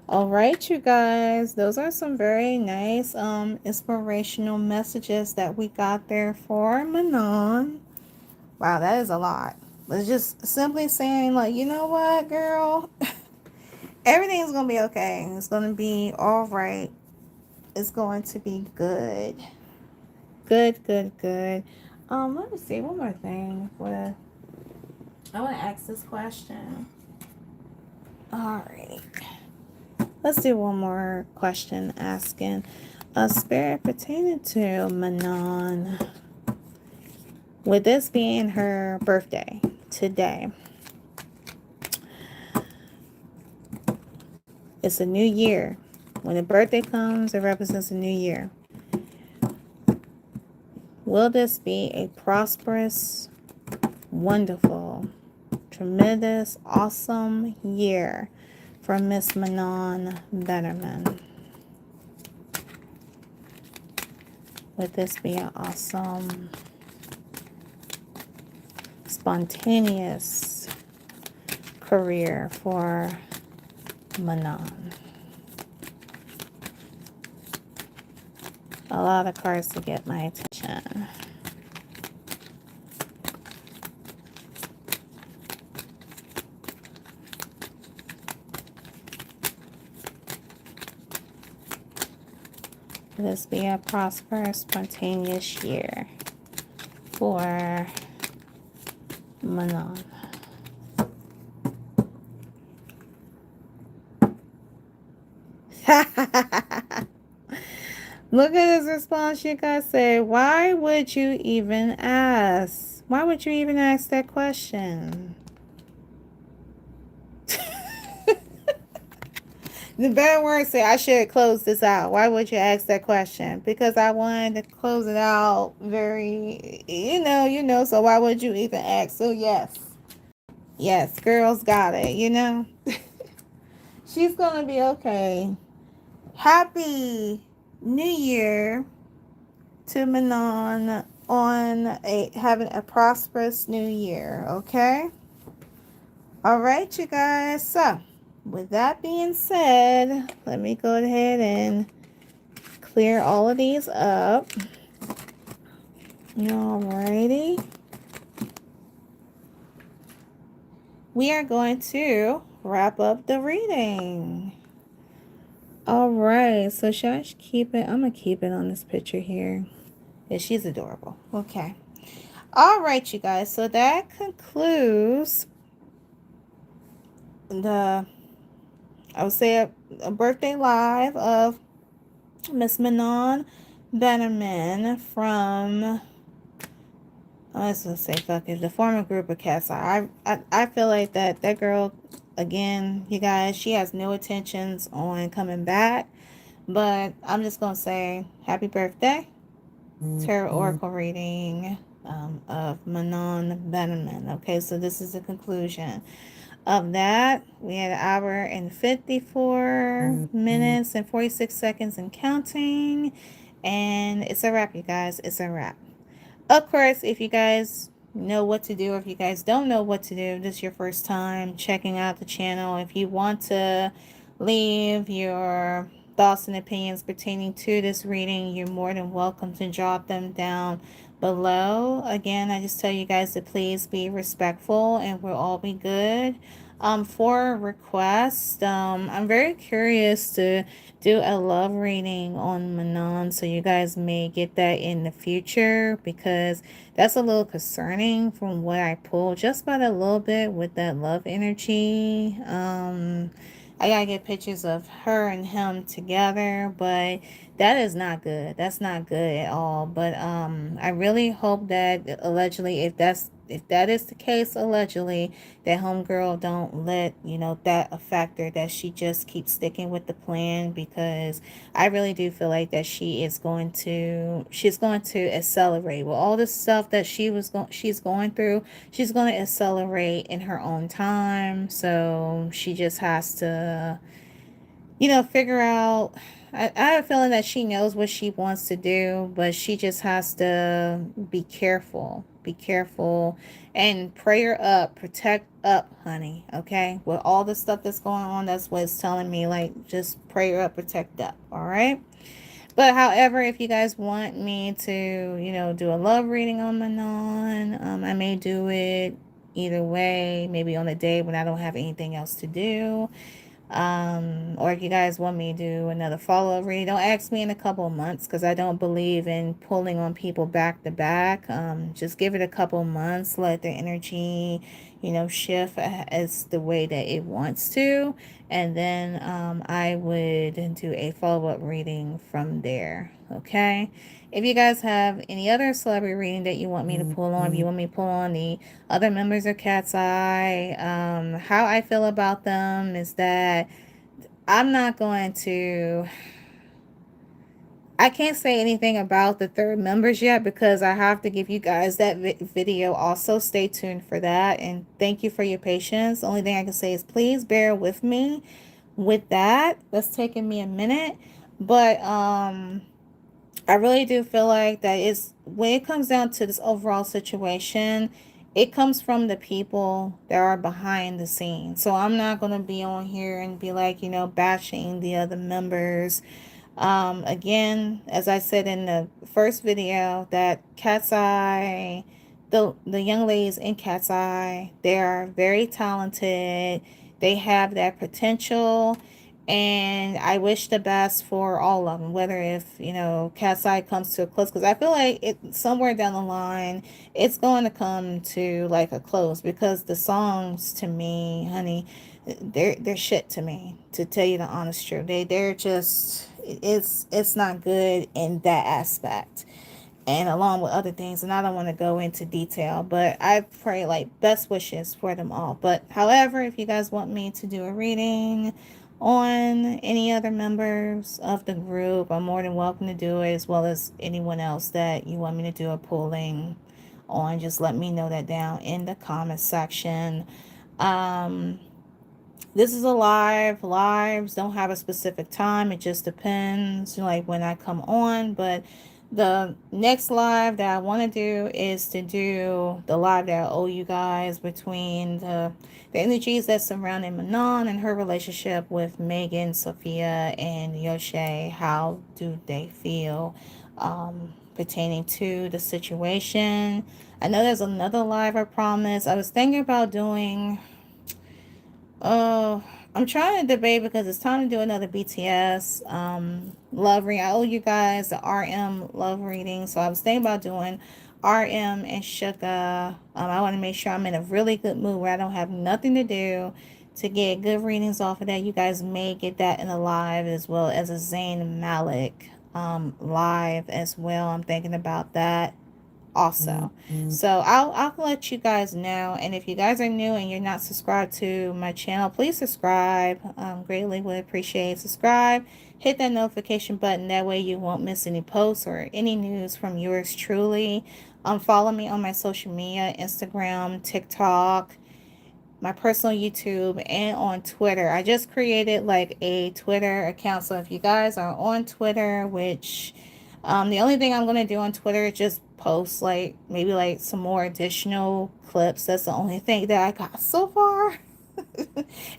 S1: All right, you guys, those are some very nice inspirational messages that we got there for Manon. Wow, that is a lot. But just simply saying, like, you know what, girl, everything's gonna be okay. It's gonna be all right. It's going to be good. Good. Let me see one more thing. I want to ask this question. All right. Let's do one more question asking a spirit pertaining to Manon. With this being her birthday today, it's a new year. When a birthday comes, it represents a new year. Will this be a prosperous, wonderful, tremendous, awesome year for Miss Manon Betterman? Would this be an awesome, spontaneous career for Manon? A lot of cards to get my attention. Will this be a prosperous, spontaneous year for Manon? Look at his response. You guys say, why would you even ask? Why would you even ask that question? The bad word say I should close this out. Why would you ask that question? Because I wanted to close it out very, so why would you even ask? So yes, girls got it, She's going to be okay. Happy New Year to Manon on having a prosperous new year, okay? All right, you guys. So, with that being said, let me go ahead and clear all of these up. Alrighty. We are going to wrap up the reading. Alright, so should I keep it? I'm going to keep it on this picture here. Yeah, she's adorable. Okay. Alright, you guys. So that concludes I would say a birthday live of Miss Manon Betterman from let's just say fuck it. The former group of cats. I feel like that girl, again, you guys, she has no intentions on coming back. But I'm just gonna say happy birthday. Tarot Oracle reading of Manon Benjamin. Okay, so this is the conclusion of that. We had an hour and 54 minutes and 46 seconds and counting. And it's a wrap, you guys. It's a wrap. Of course, if you guys know what to do, or if you guys don't know what to do, this is your first time checking out the channel. If you want to leave your thoughts and opinions pertaining to this reading, you're more than welcome to jot them down below. Again, I just tell you guys to please be respectful and we'll all be good. For requests, I'm very curious to do a love reading on Manon, so you guys may get that in the future, because that's a little concerning from what I pulled just about a little bit with that love energy. I gotta get pictures of her and him together, but that is not good. That's not good at all. But I really hope that allegedly, if that is the case, allegedly, that homegirl don't let that affect her, that she just keeps sticking with the plan, because I really do feel like that she's going to accelerate with all this stuff that she's going through. She's going to accelerate in her own time, so she just has to figure out. I have a feeling that she knows what she wants to do, but she just has to be careful. Be careful and prayer up, protect up, honey. Okay, with all the stuff that's going on, that's what it's telling me. Like, just prayer up, protect up. All right. But however, if you guys want me to, do a love reading on Manon, I may do it either way. Maybe on a day when I don't have anything else to do. Or if you guys want me to do another follow-up reading, don't ask me in a couple of months, because I don't believe in pulling on people back to back. Just give it a couple of months, let the energy shift as the way that it wants to, and then I would do a follow-up reading from there. Okay, if you guys have any other celebrity reading that you want me to pull on, if you want me to pull on the other members of Cat's Eye, how I feel about them is that I'm not going to, I can't say anything about the third members yet, because I have to give you guys that video also. Stay tuned for that, and thank you for your patience. The only thing I can say is please bear with me with that. That's taking me a minute, but I really do feel like that is, when it comes down to this overall situation, it comes from the people that are behind the scenes. So I'm not going to be on here and be like, bashing the other members. Again, as I said in the first video, that Cat's Eye, the young ladies in Cat's Eye, they are very talented. They have that potential, and I wish the best for all of them, whether if Cat's Eye comes to a close, because I feel like it somewhere down the line it's going to come to like a close, because the songs, to me, honey, they're shit to me, to tell you the honest truth. They're just, it's not good in that aspect, and along with other things, and I don't want to go into detail, but I pray like best wishes for them all. But however, if you guys want me to do a reading on any other members of the group, I'm more than welcome to do it, as well as anyone else that you want me to do a pulling on. Just let me know that down in the comment section. This is a live. Lives don't have a specific time. It just depends, like, when I come on. But the next live that I want to do is to do the live that I owe you guys, between the energies that surrounding Manon and her relationship with Megan, Sophia, and Yoshe. How do they feel pertaining to the situation? I know there's another live I promised. I was thinking about doing... Oh, I'm trying to debate, because it's time to do another BTS love reading. I owe you guys the RM love reading, so I was thinking about doing RM and Sugar. I want to make sure I'm in a really good mood where I don't have nothing to do, to get good readings off of that. You guys may get that in a live, as well as a Zayn Malik live as well. I'm thinking about that. also. So I'll let you guys know. And if you guys are new and you're not subscribed to my channel, please subscribe. Greatly would appreciate. Subscribe, hit that notification button. That way you won't miss any posts or any news from yours truly. Follow me on my social media, Instagram, TikTok, my personal YouTube, and on Twitter. I just created like a Twitter account. So if you guys are on Twitter, which the only thing I'm gonna do on Twitter is just post like maybe like some more additional clips. That's the only thing that I got so far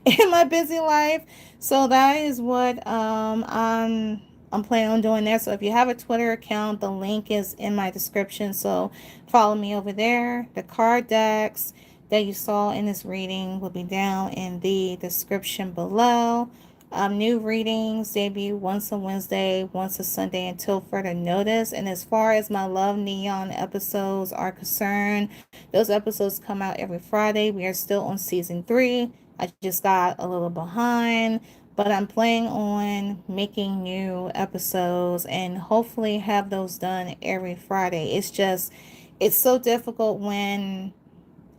S1: in my busy life. So that is what I'm planning on doing there. So if you have a Twitter account, the link is in my description. So follow me over there. The card decks that you saw in this reading will be down in the description below. New readings debut once a Wednesday, once a Sunday until further notice. And as far as my Love Neon episodes are concerned, those episodes come out every Friday. We are still on season 3. I just got a little behind, but I'm planning on making new episodes and hopefully have those done every Friday. It's so difficult when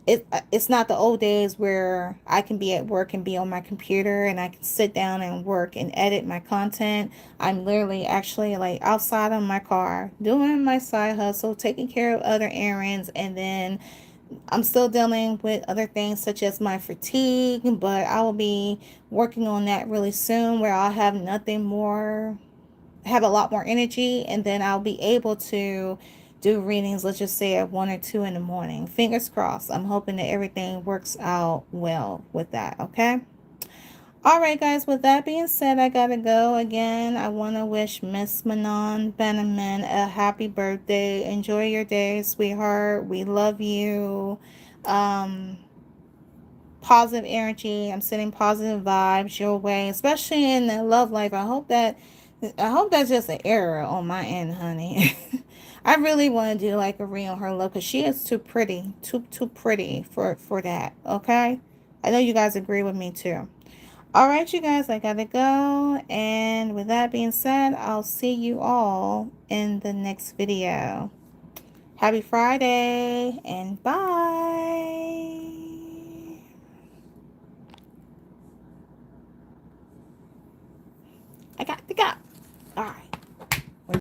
S1: it's not the old days where I can be at work and be on my computer and I can sit down and work and edit my content. I'm literally actually like outside of my car doing my side hustle, taking care of other errands, and then I'm still dealing with other things such as my fatigue, but I will be working on that really soon where I'll have nothing more, have a lot more energy, and then I'll be able to do readings, let's just say at 1 or 2 in the morning. Fingers crossed. I'm hoping that everything works out well with that, okay? All right, guys, with that being said, I gotta go again. I want to wish Miss Manon Beneman a happy birthday. Enjoy your day, sweetheart. We love you. Um, Positive energy. I'm sending positive vibes your way, especially in the love life. I hope that's just an error on my end, honey. I really want to do like a read on her love because she is too pretty, too pretty for that. Okay, I know you guys agree with me too. All right, you guys, I gotta go. And with that being said, I'll see you all in the next video. Happy Friday and bye. I got to go.